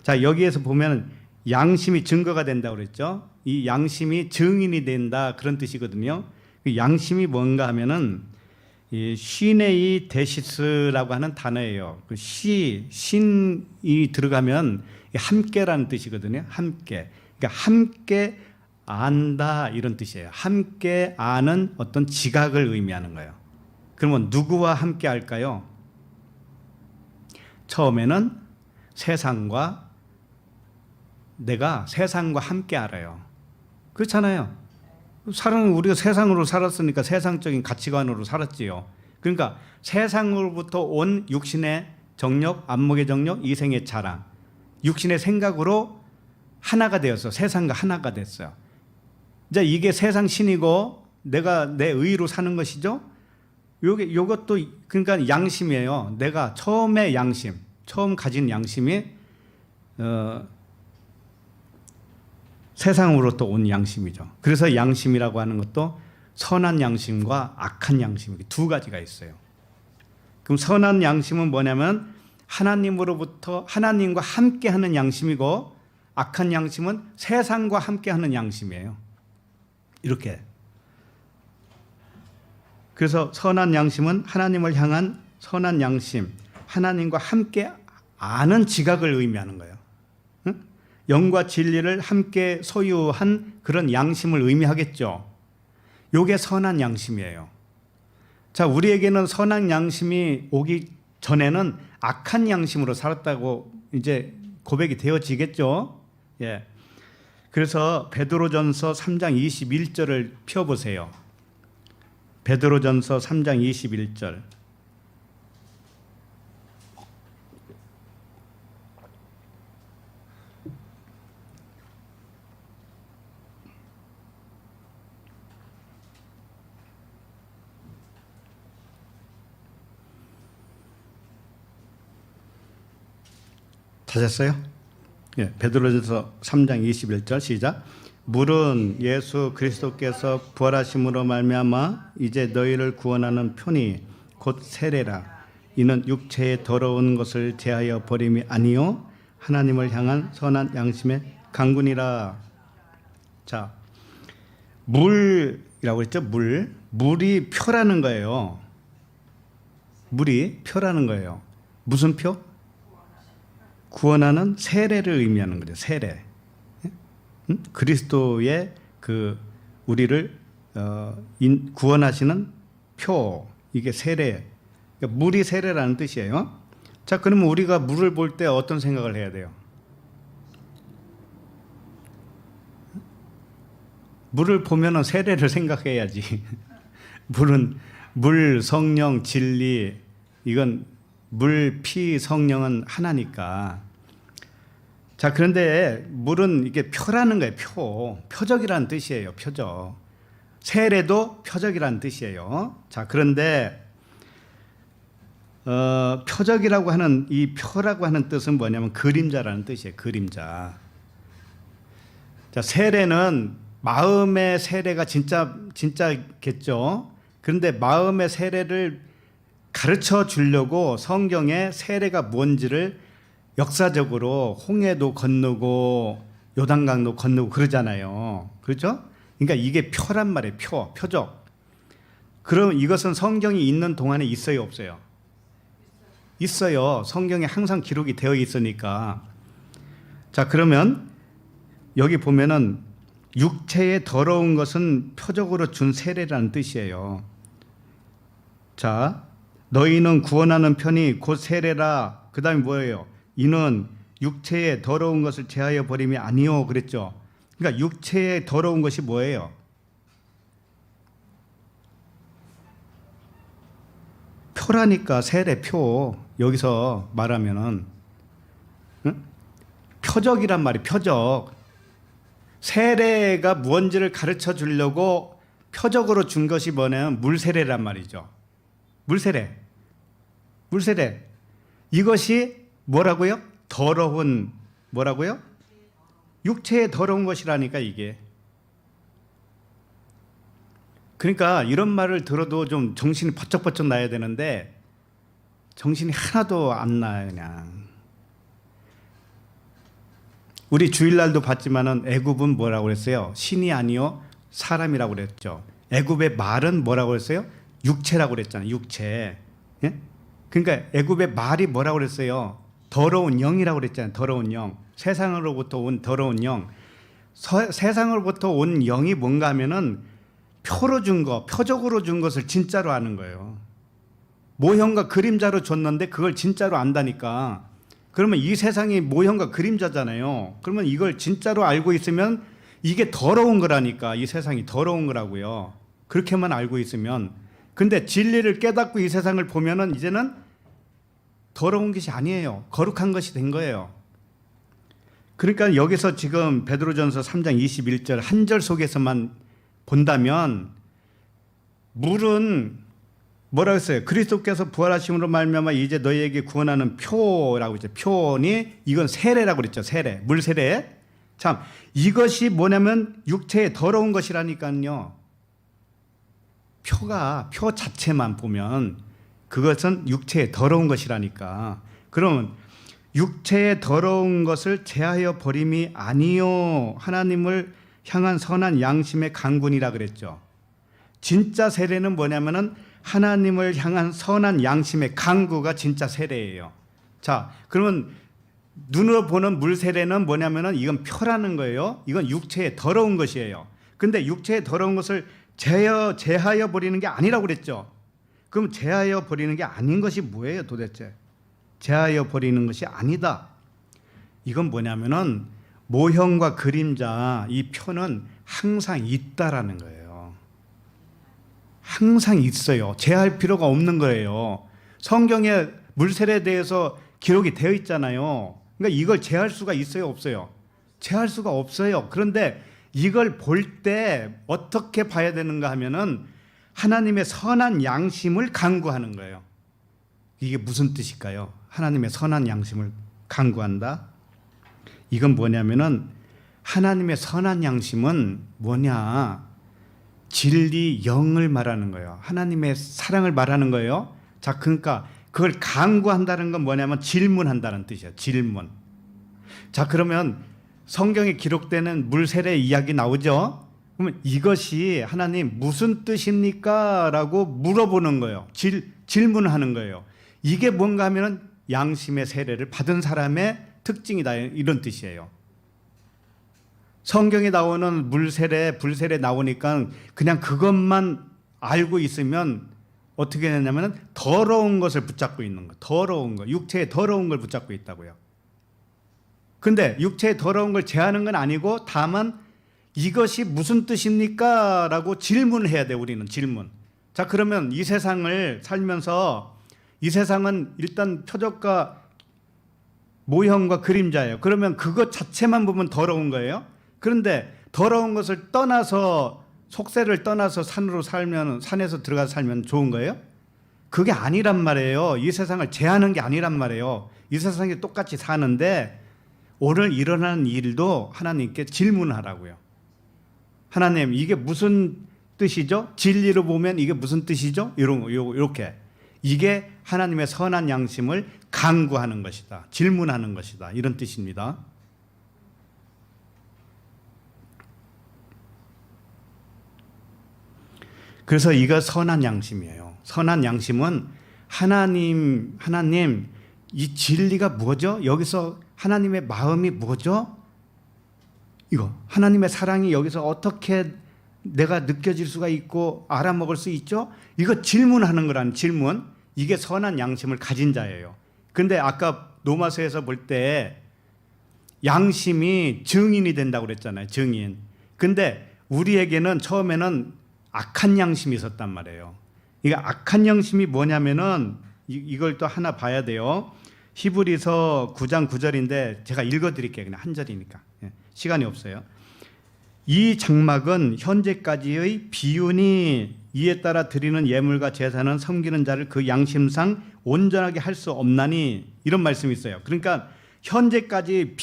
자, 여기에서 보면 양심이 증거가 된다고 그랬죠. 이 양심이 증인이 된다, 그런 뜻이거든요. 그 양심이 뭔가 하면은 이 시네이 데시스라고 하는 단어예요. 그 신이 들어가면 함께라는 뜻이거든요. 함께. 그러니까 함께 안다, 이런 뜻이에요. 함께 아는 어떤 지각을 의미하는 거예요. 그러면 누구와 함께 할까요? 처음에는 내가 세상과 함께 알아요. 그렇잖아요. 우리가 세상으로 살았으니까 세상적인 가치관으로 살았지요. 그러니까 세상으로부터 온 육신의 정욕, 안목의 정욕, 이생의 자랑, 육신의 생각으로 하나가 되었어. 세상과 하나가 됐어요. 이제 이게 세상 신이고 내가 내 의로 사는 것이죠. 요것도 그러니까 양심이에요. 내가 처음에 처음 가진 양심이 세상으로부터 온 양심이죠. 그래서 양심이라고 하는 것도 선한 양심과 악한 양심, 두 가지가 있어요. 그럼 선한 양심은 뭐냐면 하나님으로부터 하나님과 함께하는 양심이고, 악한 양심은 세상과 함께하는 양심이에요. 이렇게. 그래서 선한 양심은 하나님을 향한 선한 양심, 하나님과 함께 아는 지각을 의미하는 거예요. 응? 영과 진리를 함께 소유한 그런 양심을 의미하겠죠. 요게 선한 양심이에요. 자, 우리에게는 선한 양심이 오기 전에는 악한 양심으로 살았다고 이제 고백이 되어지겠죠. 예. 그래서 베드로전서 3장 21절을 펴보세요. 베드로전서 3장 21절. 찾았어요? 예, 베드로전서 3장 21절 시작. 물은 예수 그리스도께서 부활하심으로 말미암아 이제 너희를 구원하는 편이 곧 세례라. 이는 육체의 더러운 것을 제하여 버림이 아니요 하나님을 향한 선한 양심의 강군이라. 자, 물이라고 했죠. 물이 표라는 거예요. 물이 표라는 거예요. 무슨 표? 구원하는 세례를 의미하는 거죠. 세례. 그리스도의 그 우리를 구원하시는 표, 이게 세례. 그러니까 물이 세례라는 뜻이에요. 자, 그러면 우리가 물을 볼 때 어떤 생각을 해야 돼요? 물을 보면은 세례를 생각해야지. 물은 물, 성령, 진리, 이건 물, 피, 성령은 하나니까. 자, 그런데 물은 이게 표라는 거예요. 표적이라는 뜻이에요. 표적. 세례도 표적이라는 뜻이에요. 자, 그런데 표적이라고 하는 이 표라고 하는 뜻은 뭐냐면 그림자라는 뜻이에요. 그림자. 자, 세례는 마음의 세례가 진짜겠죠. 그런데 마음의 세례를 가르쳐 주려고 성경에 세례가 뭔지를 역사적으로 홍해도 건너고 요단강도 건너고 그러잖아요. 그렇죠? 그러니까 이게 표란 말이에요. 표적. 그럼 이것은 성경이 있는 동안에 있어요, 없어요? 있어요. 성경에 항상 기록이 되어 있으니까. 자, 그러면 여기 보면은 육체의 더러운 것은 표적으로 준 세례라는 뜻이에요. 자, 너희는 구원하는 편이 곧 세례라. 그 다음에 뭐예요? 이는 육체의 더러운 것을 제하여 버림이 아니요 그랬죠. 그러니까 육체의 더러운 것이 뭐예요? 표라니까. 세례 표. 여기서 말하면은 응? 표적이란 말이 표적. 세례가 무언지를 가르쳐 주려고 표적으로 준 것이 뭐냐면 물세례란 말이죠. 물세례. 이것이 뭐라고요? 더러운, 뭐라고요? 육체의 더러운 것이라니까 이게. 그러니까 이런 말을 들어도 좀 정신이 번쩍번쩍 나야 되는데 정신이 하나도 안 나요. 그냥. 우리 주일날도 봤지만은 애굽은 뭐라고 그랬어요? 신이 아니요 사람이라고 그랬죠. 애굽의 말은 뭐라고 그랬어요? 육체라고 그랬잖아요. 육체. 예? 그러니까 애굽의 말이 뭐라고 그랬어요? 더러운 영이라고 그랬잖아요. 더러운 영. 세상으로부터 온 더러운 영. 세상으로부터 온 영이 뭔가 하면은 표로 준 거, 표적으로 준 것을 진짜로 아는 거예요. 모형과 그림자로 줬는데 그걸 진짜로 안다니까. 그러면 이 세상이 모형과 그림자잖아요. 그러면 이걸 진짜로 알고 있으면 이게 더러운 거라니까. 이 세상이 더러운 거라고요. 그렇게만 알고 있으면. 근데 진리를 깨닫고 이 세상을 보면은 이제는 더러운 것이 아니에요. 거룩한 것이 된 거예요. 그러니까 여기서 지금 베드로전서 3장 21절 한 절 속에서만 본다면 물은 뭐라고 했어요? 그리스도께서 부활하심으로 말미암아 이제 너희에게 구원하는 표라고 했죠. 표니 이건 세례라고 그랬죠. 세례. 물 세례. 참 이것이 뭐냐면 육체의 더러운 것이라니까요. 표 자체만 보면 그것은 육체의 더러운 것이라니까. 그러면 육체의 더러운 것을 제하여 버림이 아니요 하나님을 향한 선한 양심의 강군이라 그랬죠. 진짜 세례는 뭐냐면은 하나님을 향한 선한 양심의 강구가 진짜 세례예요. 자, 그러면 눈으로 보는 물 세례는 뭐냐면은 이건 표라는 거예요. 이건 육체의 더러운 것이에요. 근데 육체의 더러운 것을 제하여 버리는 게 아니라고 그랬죠. 그럼 제하여 버리는 게 아닌 것이 뭐예요, 도대체? 제하여 버리는 것이 아니다. 이건 뭐냐면은 모형과 그림자, 이 표는 항상 있다라는 거예요. 항상 있어요. 제할 필요가 없는 거예요. 성경에 물세례에 대해서 기록이 되어 있잖아요. 그러니까 이걸 제할 수가 있어요, 없어요? 제할 수가 없어요. 그런데 이걸 볼 때 어떻게 봐야 되는가 하면은 하나님의 선한 양심을 간구하는 거예요. 이게 무슨 뜻일까요? 하나님의 선한 양심을 간구한다? 이건 뭐냐면은 하나님의 선한 양심은 뭐냐? 진리 영을 말하는 거예요. 하나님의 사랑을 말하는 거예요. 자, 그러니까 그걸 간구한다는 건 뭐냐면 질문한다는 뜻이에요. 질문. 자, 그러면 성경에 기록되는 물세례 이야기 나오죠? 그러면 이것이 하나님 무슨 뜻입니까? 라고 물어보는 거예요. 질문하는 거예요. 이게 뭔가 하면은 양심의 세례를 받은 사람의 특징이다, 이런 뜻이에요. 성경에 나오는 물세례, 불세례 나오니까 그냥 그것만 알고 있으면 어떻게 되냐면 더러운 것을 붙잡고 있는 거, 더러운 거, 육체의 더러운 걸 붙잡고 있다고요. 근데 육체의 더러운 걸 제하는 건 아니고 다만 이것이 무슨 뜻입니까? 라고 질문해야 돼, 우리는 질문. 자, 그러면 이 세상을 살면서 이 세상은 일단 표적과 모형과 그림자예요. 그러면 그것 자체만 보면 더러운 거예요. 그런데 더러운 것을 떠나서 속세를 떠나서 산으로 살면, 산에서 들어가서 살면 좋은 거예요? 그게 아니란 말이에요. 이 세상을 제하는 게 아니란 말이에요. 이 세상에 똑같이 사는데 오늘 일어나는 일도 하나님께 질문하라고요. 하나님, 이게 무슨 뜻이죠? 진리로 보면 이게 무슨 뜻이죠? 이렇게. 이게 하나님의 선한 양심을 간구하는 것이다. 질문하는 것이다. 이런 뜻입니다. 그래서 이거 선한 양심이에요. 선한 양심은 하나님, 이 진리가 뭐죠? 여기서 하나님의 마음이 뭐죠? 이거 하나님의 사랑이 여기서 어떻게 내가 느껴질 수가 있고 알아먹을 수 있죠? 이거 질문하는 거라는 질문. 이게 선한 양심을 가진 자예요. 근데 아까 로마서에서 볼 때 양심이 증인이 된다고 그랬잖아요. 증인. 근데 우리에게는 처음에는 악한 양심이 있었단 말이에요. 이게 악한 양심이 뭐냐면은 이걸 또 하나 봐야 돼요. 히브리서 9장 9절인데 제가 읽어드릴게요. 그냥 한 절이니까. 시간이 없어요. 이 장막은 현재까지의 비윤이 이에 따라 드리는 예물과 제사는 섬기는 자를 그 양심상 온전하게 할 수 없나니, 이런 말씀이 있어요. 그러니까 현재까지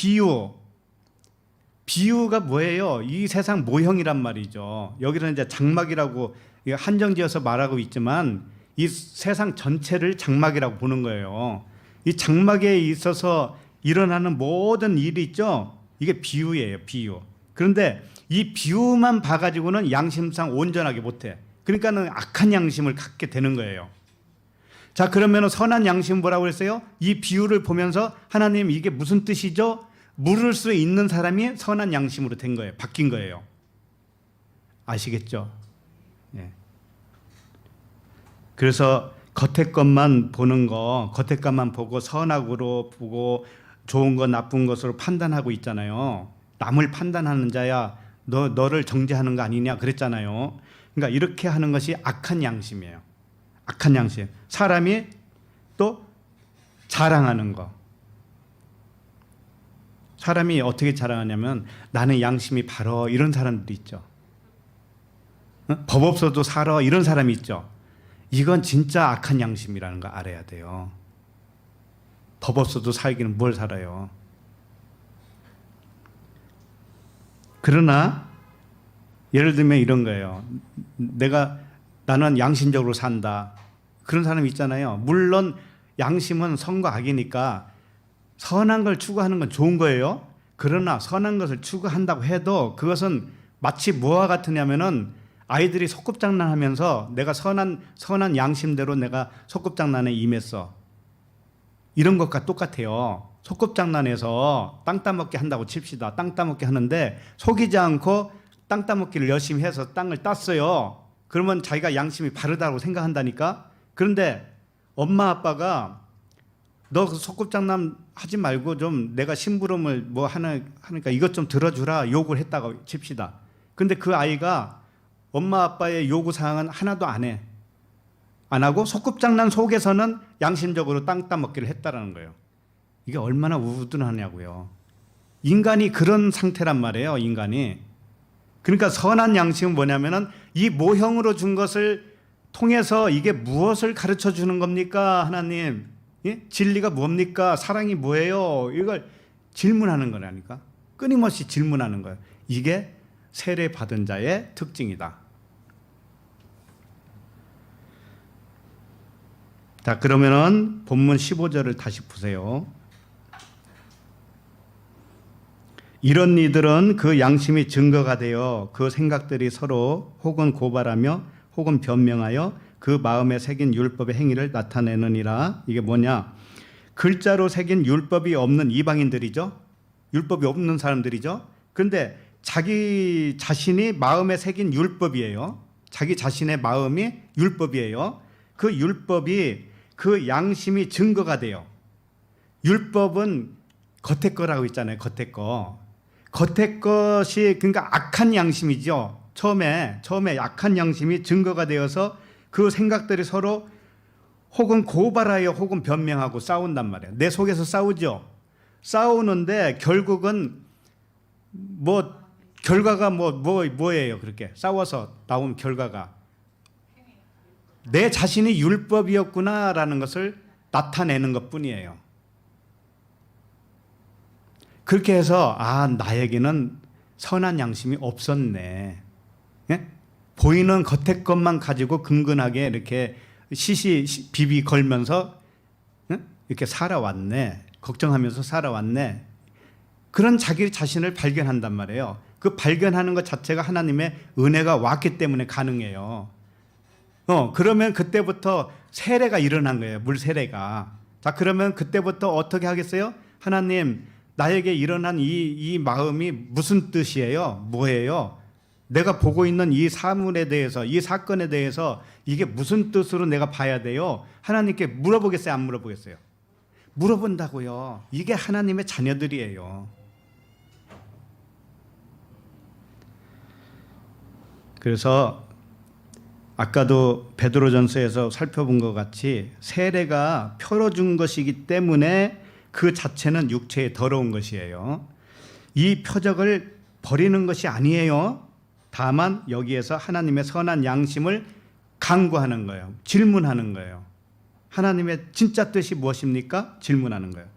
비유가 뭐예요? 이 세상 모형이란 말이죠. 여기는 이제 장막이라고 한정지어서 말하고 있지만 이 세상 전체를 장막이라고 보는 거예요. 이 장막에 있어서 일어나는 모든 일이 있죠. 이게 비유예요, 비유. 그런데 이 비유만 봐가지고는 양심상 온전하게 못해. 그러니까는 악한 양심을 갖게 되는 거예요. 자, 그러면 선한 양심은 뭐라고 했어요? 이 비유를 보면서 하나님, 이게 무슨 뜻이죠? 물을 수 있는 사람이 선한 양심으로 된 거예요. 바뀐 거예요. 아시겠죠? 예. 그래서 겉에 것만 보는 거, 겉에 것만 보고 선악으로 보고 좋은 거 나쁜 것으로 판단하고 있잖아요. 남을 판단하는 자야 너를 정죄하는 거 아니냐 그랬잖아요. 그러니까 이렇게 하는 것이 악한 양심이에요. 악한 양심. 사람이 또 자랑하는 거. 사람이 어떻게 자랑하냐면 나는 양심이 바로, 이런 사람들이 있죠. 법 없어도 살아, 이런 사람이 있죠. 이건 진짜 악한 양심이라는 거 알아야 돼요. 법 없어도 살기는 뭘 살아요. 그러나 예를 들면 이런 거예요. 나는 양심적으로 산다. 그런 사람이 있잖아요. 물론 양심은 선과 악이니까 선한 걸 추구하는 건 좋은 거예요. 그러나 선한 것을 추구한다고 해도 그것은 마치 뭐와 같으냐면은 아이들이 소꿉장난하면서 내가 선한 양심대로 내가 소꿉장난에 임했어. 이런 것과 똑같아요. 소꿉장난에서 땅 따먹기 한다고 칩시다. 땅 따먹기 하는데 속이지 않고 땅 따먹기를 열심히 해서 땅을 땄어요. 그러면 자기가 양심이 바르다고 생각한다니까. 그런데 엄마 아빠가 너 그 소꿉장난 하지 말고 좀 내가 심부름을 뭐 하니까 이것 좀 들어주라 욕을 했다고 칩시다. 근데 그 아이가 엄마 아빠의 요구 사항은 하나도 안 해. 안 하고 소꿉장난 속에서는 양심적으로 땅 따먹기를 했다라는 거예요. 이게 얼마나 우둔하냐고요. 인간이 그런 상태란 말이에요. 인간이. 그러니까 선한 양심은 뭐냐면은 이 모형으로 준 것을 통해서 이게 무엇을 가르쳐 주는 겁니까? 하나님. 예? 진리가 뭡니까? 사랑이 뭐예요? 이걸 질문하는 거라니까. 끊임없이 질문하는 거예요. 이게 세례 받은 자의 특징이다. 자, 그러면은 본문 15절을 다시 보세요. 이런 이들은 그 양심이 증거가 되어 그 생각들이 서로 혹은 고발하며 혹은 변명하여 그 마음에 새긴 율법의 행위를 나타내느니라. 이게 뭐냐? 글자로 새긴 율법이 없는 이방인들이죠. 율법이 없는 사람들이죠. 그런데 자기 자신이 마음에 새긴 율법이에요. 자기 자신의 마음이 율법이에요. 그 율법이 그 양심이 증거가 돼요. 율법은 겉에 거라고 있잖아요. 겉에 거. 겉에 것이 그러니까 악한 양심이죠. 처음에 악한 양심이 증거가 되어서 그 생각들이 서로 혹은 고발하여 혹은 변명하고 싸운단 말이에요. 내 속에서 싸우죠. 싸우는데 결국은 뭐 결과가 뭐예요? 그렇게 싸워서 나온 결과가 내 자신이 율법이었구나라는 것을 나타내는 것뿐이에요. 그렇게 해서 나에게는 선한 양심이 없었네. 예? 보이는 겉의 것만 가지고 근근하게 이렇게 비비 걸면서 이렇게 살아왔네. 걱정하면서 살아왔네. 그런 자기 자신을 발견한단 말이에요. 그 발견하는 것 자체가 하나님의 은혜가 왔기 때문에 가능해요. 그러면 그때부터 세례가 일어난 거예요. 물 세례가. 자, 그러면 그때부터 어떻게 하겠어요? 하나님, 나에게 일어난 이 마음이 무슨 뜻이에요? 뭐예요? 내가 보고 있는 이 사물에 대해서, 이 사건에 대해서 이게 무슨 뜻으로 내가 봐야 돼요? 하나님께 물어보겠어요? 안 물어보겠어요? 물어본다고요. 이게 하나님의 자녀들이에요. 그래서 아까도 베드로전서에서 살펴본 것 같이 세례가 펴어준 것이기 때문에 그 자체는 육체에 더러운 것이에요. 이 표적을 버리는 것이 아니에요. 다만 여기에서 하나님의 선한 양심을 강구하는 거예요. 질문하는 거예요. 하나님의 진짜 뜻이 무엇입니까? 질문하는 거예요.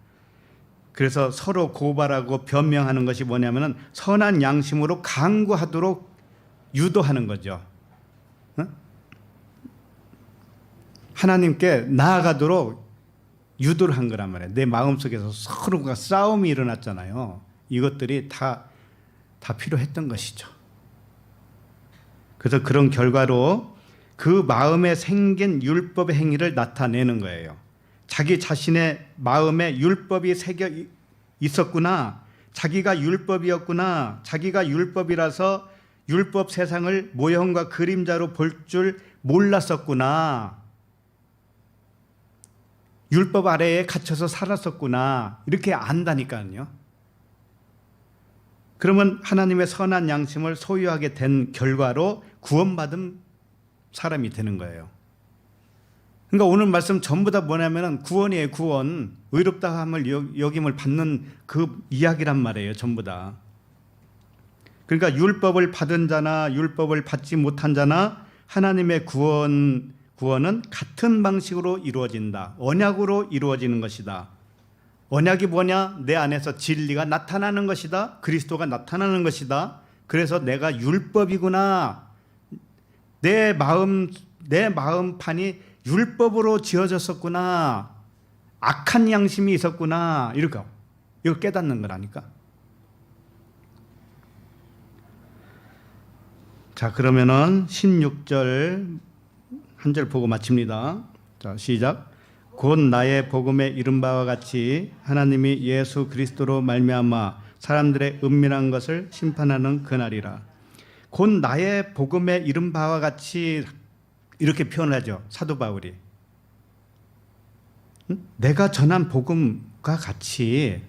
그래서 서로 고발하고 변명하는 것이 뭐냐면은 선한 양심으로 강구하도록 유도하는 거죠. 하나님께 나아가도록 유도를 한 거란 말이에요. 내 마음속에서 서로가 싸움이 일어났잖아요. 이것들이 다 필요했던 것이죠. 그래서 그런 결과로 그 마음에 생긴 율법의 행위를 나타내는 거예요. 자기 자신의 마음에 율법이 새겨 있었구나. 자기가 율법이었구나. 자기가 율법이라서 율법 세상을 모형과 그림자로 볼 줄 몰랐었구나. 율법 아래에 갇혀서 살았었구나. 이렇게 안다니까요. 그러면 하나님의 선한 양심을 소유하게 된 결과로 구원받은 사람이 되는 거예요. 그러니까 오늘 말씀 전부 다 뭐냐면 구원이에요. 구원. 의롭다함을 여김을 받는 그 이야기란 말이에요. 전부 다. 그러니까 율법을 받은 자나 율법을 받지 못한 자나 하나님의 구원은 같은 방식으로 이루어진다. 언약으로 이루어지는 것이다. 언약이 뭐냐? 내 안에서 진리가 나타나는 것이다. 그리스도가 나타나는 것이다. 그래서 내가 율법이구나. 내 마음판이 율법으로 지어졌었구나. 악한 양심이 있었구나. 이거 깨닫는 거라니까. 자, 그러면은 16절 한 절 보고 마칩니다. 자, 시작. 곧 나의 복음에 이른 바와 같이 하나님이 예수 그리스도로 말미암아 사람들의 은밀한 것을 심판하는 그날이라. 곧 나의 복음에 이른 바와 같이 이렇게 표현하죠, 사도 바울이. 내가 전한 복음과 같이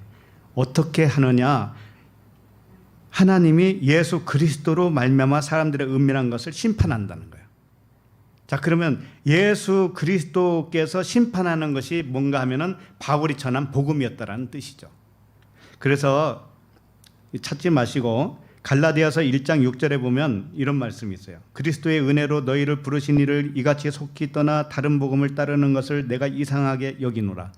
어떻게 하느냐? 하나님이 예수 그리스도로 말미암아 사람들의 은밀한 것을 심판한다는 거예요. 자, 그러면 예수 그리스도께서 심판하는 것이 뭔가 하면은 바울이 전한 복음이었다라는 뜻이죠. 그래서 찾지 마시고 갈라디아서 1장 6절에 보면 이런 말씀이 있어요. 그리스도의 은혜로 너희를 부르신 이를 이같이 속히 떠나 다른 복음을 따르는 것을 내가 이상하게 여기노라.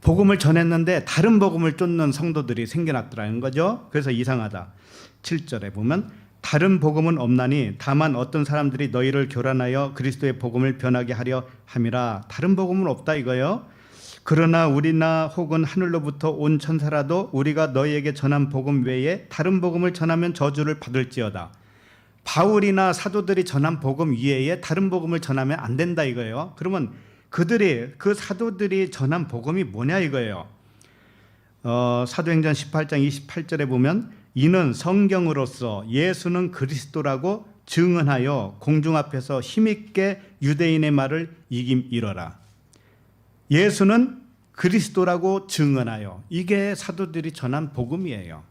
복음을 전했는데 다른 복음을 쫓는 성도들이 생겨났더라는 거죠. 그래서 이상하다. 7절에 보면 다른 복음은 없나니 다만 어떤 사람들이 너희를 교란하여 그리스도의 복음을 변하게 하려 함이라. 다른 복음은 없다 이거요. 그러나 우리나 혹은 하늘로부터 온 천사라도 우리가 너희에게 전한 복음 외에 다른 복음을 전하면 저주를 받을지어다. 바울이나 사도들이 전한 복음 이외에 다른 복음을 전하면 안 된다 이거예요. 그러면 그 사도들이 전한 복음이 뭐냐 이거예요. 사도행전 18장 28절에 보면 이는 성경으로서 예수는 그리스도라고 증언하여 공중 앞에서 힘있게 유대인의 말을 이김이러라. 예수는 그리스도라고 증언하여, 이게 사도들이 전한 복음이에요.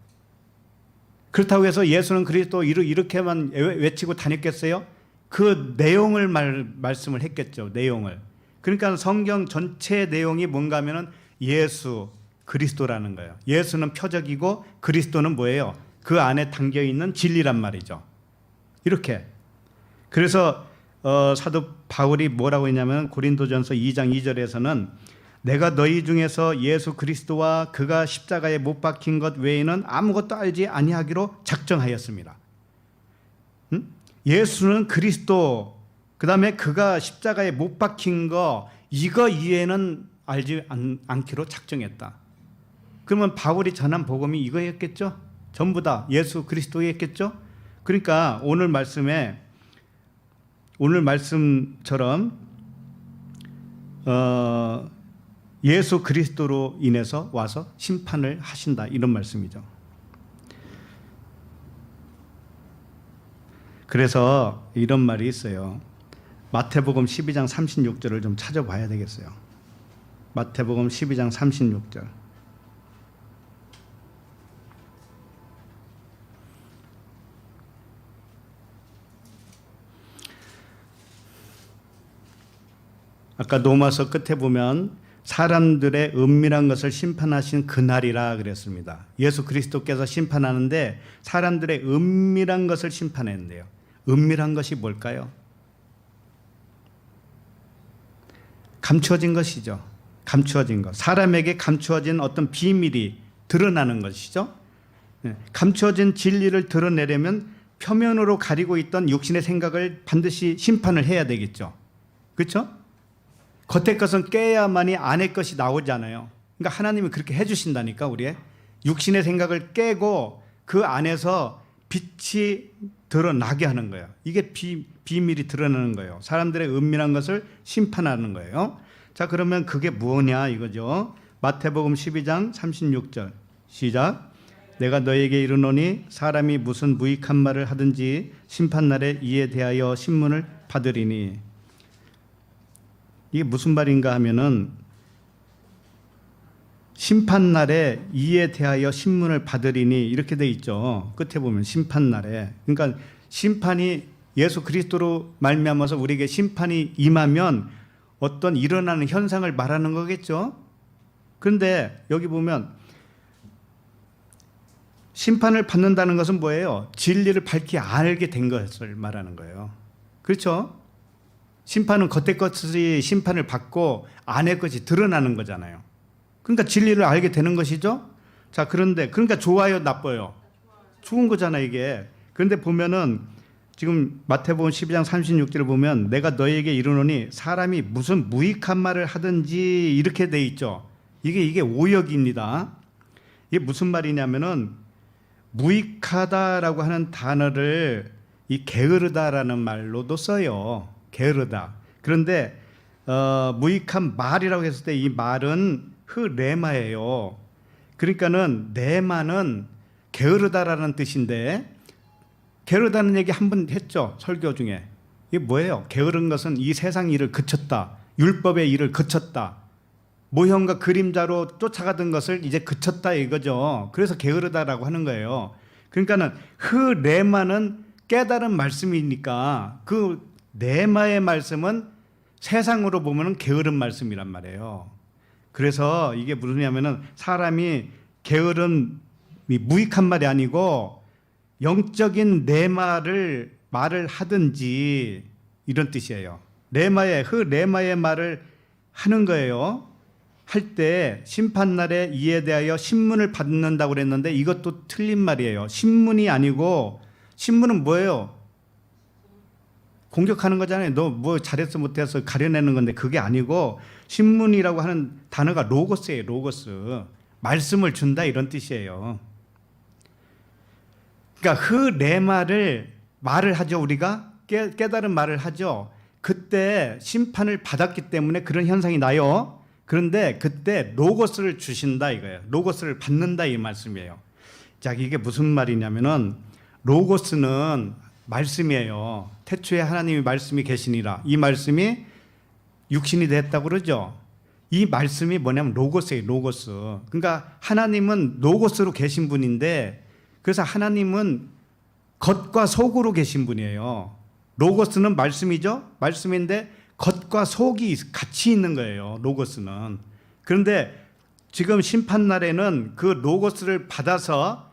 그렇다고 해서 예수는 그리스도 이렇게만 외치고 다녔겠어요? 그 내용을 말씀을 했겠죠. 내용을. 그러니까 성경 전체 내용이 뭔가 하면은 예수 그리스도라는 거예요. 예수는 표적이고 그리스도는 뭐예요? 그 안에 담겨 있는 진리란 말이죠. 이렇게. 그래서 사도 바울이 뭐라고 했냐면 고린도전서 2장 2절에서는 내가 너희 중에서 예수 그리스도와 그가 십자가에 못 박힌 것 외에는 아무것도 알지 아니하기로 작정하였습니다. 예수는 그리스도, 그 다음에 그가 십자가에 못 박힌 거, 이거 이외에는 알지 않기로 작정했다. 그러면 바울이 전한 복음이 이거였겠죠? 전부 다 예수 그리스도였겠죠? 그러니까 오늘 말씀처럼 예수 그리스도로 인해서 와서 심판을 하신다, 이런 말씀이죠. 그래서 이런 말이 있어요. 마태복음 12장 36절을 좀 찾아봐야 되겠어요. 마태복음 12장 36절. 아까 로마서 끝에 보면 사람들의 은밀한 것을 심판하신 그날이라 그랬습니다. 예수 그리스도께서 심판하는데 사람들의 은밀한 것을 심판했는데요. 은밀한 것이 뭘까요? 감추어진 것이죠. 감추어진 것. 사람에게 감추어진 어떤 비밀이 드러나는 것이죠. 감추어진 진리를 드러내려면 표면으로 가리고 있던 육신의 생각을 반드시 심판을 해야 되겠죠. 그렇죠? 겉의 것은 깨야만이 안의 것이 나오잖아요. 그러니까 하나님이 그렇게 해주신다니까. 우리의 육신의 생각을 깨고 그 안에서 빛이 드러나게 하는 거예요. 이게 비밀이 드러나는 거예요. 사람들의 은밀한 것을 심판하는 거예요. 자, 그러면 그게 뭐냐 이거죠. 마태복음 12장 36절 시작. 내가 너에게 이르노니 사람이 무슨 무익한 말을 하든지 심판날에 이에 대하여 신문을 받으리니. 이게 무슨 말인가 하면은 심판날에 이에 대하여 신문을 받으리니 이렇게 돼 있죠. 끝에 보면 심판날에. 그러니까 심판이 예수 그리스도로 말미암아서 우리에게 심판이 임하면 어떤 일어나는 현상을 말하는 거겠죠. 그런데 여기 보면 심판을 받는다는 것은 뭐예요? 진리를 밝히 알게 된 것을 말하는 거예요. 그렇죠? 심판은 겉의 것이 심판을 받고 안의 것이 드러나는 거잖아요. 그러니까 진리를 알게 되는 것이죠. 자, 그러니까 좋아요, 나빠요? 좋은 거잖아 이게. 그런데 보면은 지금 마태복음 12장 36절을 보면 내가 너에게 이르노니 사람이 무슨 무익한 말을 하든지 이렇게 돼 있죠. 이게 오역입니다. 이게 무슨 말이냐면은 무익하다라고 하는 단어를 이 게으르다라는 말로도 써요. 게으르다. 그런데 무익한 말이라고 했을 때 이 말은 흐레마예요. 그러니까는 레마는 게으르다라는 뜻인데, 게으르다는 얘기 한 번 했죠, 설교 중에. 이게 뭐예요? 게으른 것은 이 세상 일을 그쳤다. 율법의 일을 그쳤다. 모형과 그림자로 쫓아가던 것을 이제 그쳤다 이거죠. 그래서 게으르다라고 하는 거예요. 그러니까는 흐레마는 깨달은 말씀이니까 그 레마의 말씀은 세상으로 보면은 게으른 말씀이란 말이에요. 그래서 이게 무엇이냐면은 사람이 게으른 무익한 말이 아니고 영적인 레마를 말을 하든지 이런 뜻이에요. 레마의 말을 하는 거예요. 할 때 심판날에 이에 대하여 신문을 받는다고 그랬는데 이것도 틀린 말이에요. 신문이 아니고, 신문은 뭐예요? 공격하는 거잖아요. 너 뭐 잘했어 못했어 가려내는 건데 그게 아니고, 신문이라고 하는 단어가 로고스예요. 로고스. 말씀을 준다 이런 뜻이에요. 그러니까 흐레마를 말을 하죠. 우리가 깨달은 말을 하죠. 그때 심판을 받았기 때문에 그런 현상이 나요. 그런데 그때 로고스를 주신다 이거예요. 로고스를 받는다 이 말씀이에요. 자, 이게 무슨 말이냐면은 로고스는 말씀이에요. 태초에 하나님이 말씀이 계시니라. 이 말씀이 육신이 됐다고 그러죠. 이 말씀이 뭐냐면 로고스예요. 로고스. 그러니까 하나님은 로고스로 계신 분인데, 그래서 하나님은 겉과 속으로 계신 분이에요. 로고스는 말씀이죠. 말씀인데 겉과 속이 같이 있는 거예요. 로고스는. 그런데 지금 심판날에는 그 로고스를 받아서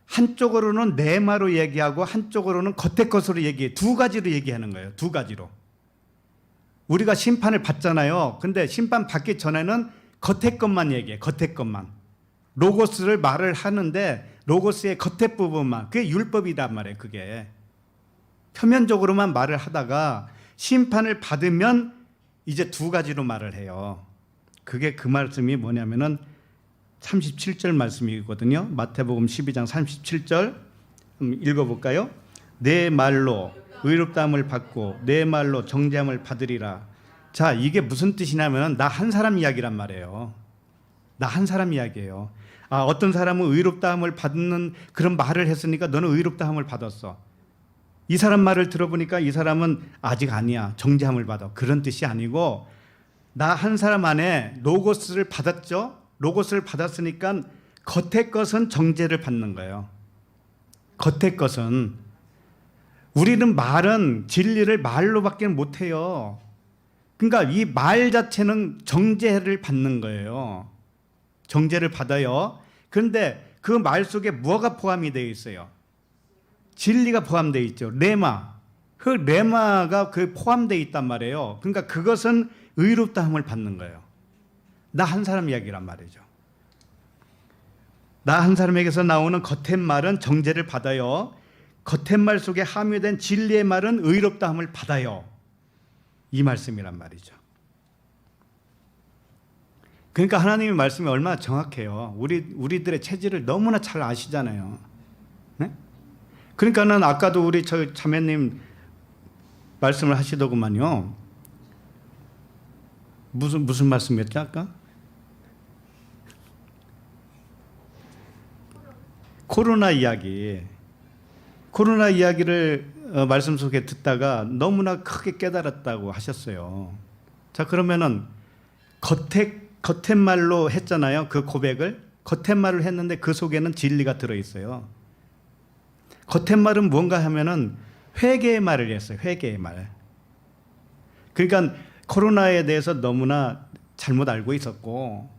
한쪽으로는 레마로 얘기하고 한쪽으로는 겉의 것으로 얘기해. 두 가지로 얘기하는 거예요. 두 가지로. 우리가 심판을 받잖아요. 근데 심판 받기 전에는 겉의 것만 얘기해. 겉의 것만. 로고스를 말을 하는데 로고스의 겉의 부분만. 그게 율법이란 말이에요. 그게. 표면적으로만 말을 하다가 심판을 받으면 이제 두 가지로 말을 해요. 그게 그 말씀이 뭐냐면은 37절 말씀이거든요. 마태복음 12장 37절 읽어볼까요? 내 말로 의롭다함을 받고 내 말로 정죄함을 받으리라. 자, 이게 무슨 뜻이냐면 나 한 사람 이야기란 말이에요. 나 한 사람 이야기예요. 어떤 사람은 의롭다함을 받는 그런 말을 했으니까 너는 의롭다함을 받았어. 이 사람 말을 들어보니까 이 사람은 아직 아니야. 정죄함을 받아. 그런 뜻이 아니고, 나 한 사람 안에 로고스를 받았죠. 로고스를 받았으니까 겉의 것은 정죄를 받는 거예요. 겉의 것은. 우리는 말은 진리를 말로밖에 못해요. 그러니까 이 말 자체는 정죄를 받는 거예요. 정죄를 받아요. 그런데 그 말 속에 뭐가 포함이 되어 있어요? 진리가 포함되어 있죠. 레마. 그 레마가 그 포함되어 있단 말이에요. 그러니까 그것은 의롭다함을 받는 거예요. 나 한 사람 이야기란 말이죠. 나 한 사람에게서 나오는 겉의 말은 정죄를 받아요. 겉의 말 속에 함유된 진리의 말은 의롭다함을 받아요. 이 말씀이란 말이죠. 그러니까 하나님의 말씀이 얼마나 정확해요. 우리들의 체질을 너무나 잘 아시잖아요. 네? 그러니까는 아까도 우리 저 자매님 말씀을 하시더구만요. 무슨 말씀이었죠 아까? 코로나 이야기를 말씀 속에 듣다가 너무나 크게 깨달았다고 하셨어요. 자, 그러면은 겉의 말로 했잖아요. 그 고백을 겉의 말을 했는데 그 속에는 진리가 들어 있어요. 겉의 말은 뭔가 하면은 회개의 말을 했어요. 회개의 말. 그러니까 코로나에 대해서 너무나 잘못 알고 있었고,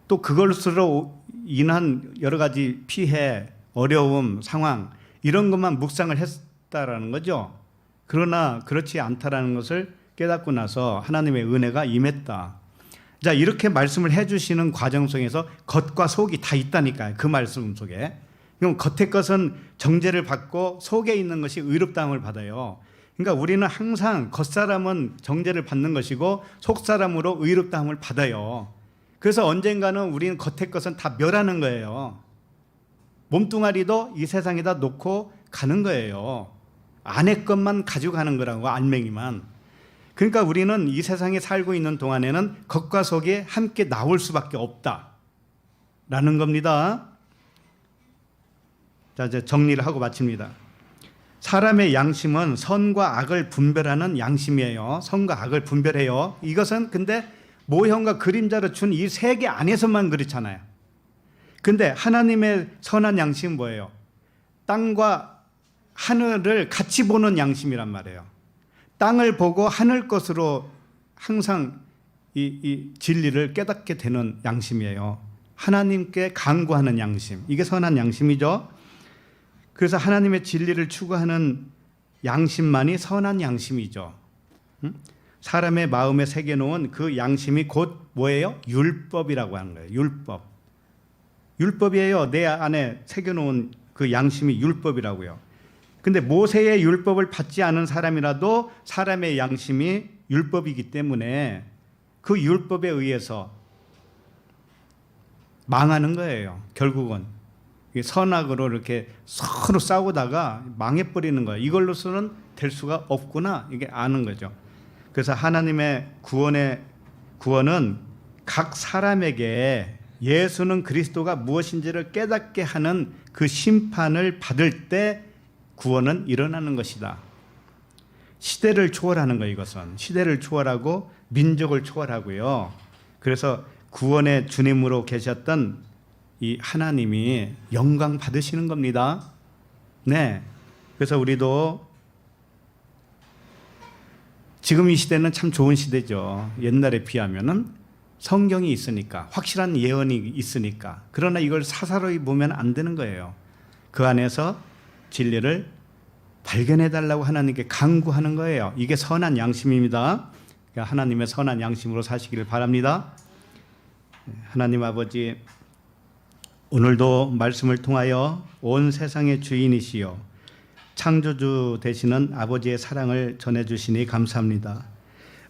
또 그것으로 인한 여러 가지 피해, 어려움, 상황 이런 것만 묵상을 했다라는 거죠. 그러나 그렇지 않다라는 것을 깨닫고 나서 하나님의 은혜가 임했다. 자, 이렇게 말씀을 해주시는 과정 속에서 겉과 속이 다 있다니까요. 그 말씀 속에. 그럼 겉의 것은 정죄를 받고 속에 있는 것이 의롭다함을 받아요. 그러니까 우리는 항상 겉사람은 정죄를 받는 것이고 속사람으로 의롭다함을 받아요. 그래서 언젠가는 우리는 겉의 것은 다 멸하는 거예요. 몸뚱아리도 이 세상에다 놓고 가는 거예요. 아내 것만 가지고 가는 거라고, 알맹이만. 그러니까 우리는 이 세상에 살고 있는 동안에는 겉과 속이 함께 나올 수밖에 없다라는 겁니다. 자, 이제 정리를 하고 마칩니다. 사람의 양심은 선과 악을 분별하는 양심이에요. 선과 악을 분별해요. 이것은 근데 모형과 그림자로 준 이 세계 안에서만 그렇잖아요. 근데 하나님의 선한 양심은 뭐예요? 땅과 하늘을 같이 보는 양심이란 말이에요. 땅을 보고 하늘 것으로 항상 이 진리를 깨닫게 되는 양심이에요. 하나님께 간구하는 양심. 이게 선한 양심이죠. 그래서 하나님의 진리를 추구하는 양심만이 선한 양심이죠. 사람의 마음에 새겨놓은 그 양심이 곧 뭐예요? 율법이라고 하는 거예요. 율법. 율법이에요. 내 안에 새겨놓은 그 양심이 율법이라고요. 근데 모세의 율법을 받지 않은 사람이라도 사람의 양심이 율법이기 때문에 그 율법에 의해서 망하는 거예요. 결국은 선악으로 이렇게 서로 싸우다가 망해버리는 거예요. 이걸로서는 될 수가 없구나, 이게 아는 거죠. 그래서 하나님의 구원은 각 사람에게 예수는 그리스도가 무엇인지를 깨닫게 하는 그 심판을 받을 때 구원은 일어나는 것이다. 시대를 초월하는 거예요. 이것은 시대를 초월하고 민족을 초월하고요. 그래서 구원의 주님으로 계셨던 이 하나님이 영광 받으시는 겁니다. 네. 그래서 우리도 지금 이 시대는 참 좋은 시대죠. 옛날에 비하면은 성경이 있으니까, 확실한 예언이 있으니까. 그러나 이걸 사사로이 보면 안 되는 거예요. 그 안에서 진리를 발견해 달라고 하나님께 간구하는 거예요. 이게 선한 양심입니다. 그러니까 하나님의 선한 양심으로 사시기를 바랍니다. 하나님 아버지, 오늘도 말씀을 통하여 온 세상의 주인이시여 창조주 되시는 아버지의 사랑을 전해주시니 감사합니다.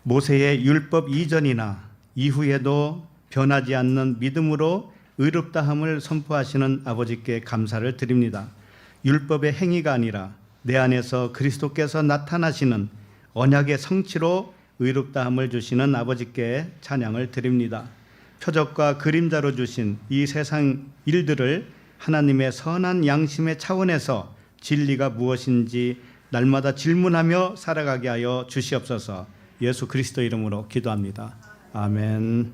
모세의 율법 이전이나 이후에도 변하지 않는 믿음으로 의롭다함을 선포하시는 아버지께 감사를 드립니다. 율법의 행위가 아니라 내 안에서 그리스도께서 나타나시는 언약의 성취로 의롭다함을 주시는 아버지께 찬양을 드립니다. 표적과 그림자로 주신 이 세상 일들을 하나님의 선한 양심의 차원에서 진리가 무엇인지 날마다 질문하며 살아가게 하여 주시옵소서. 예수 그리스도 이름으로 기도합니다. 아멘.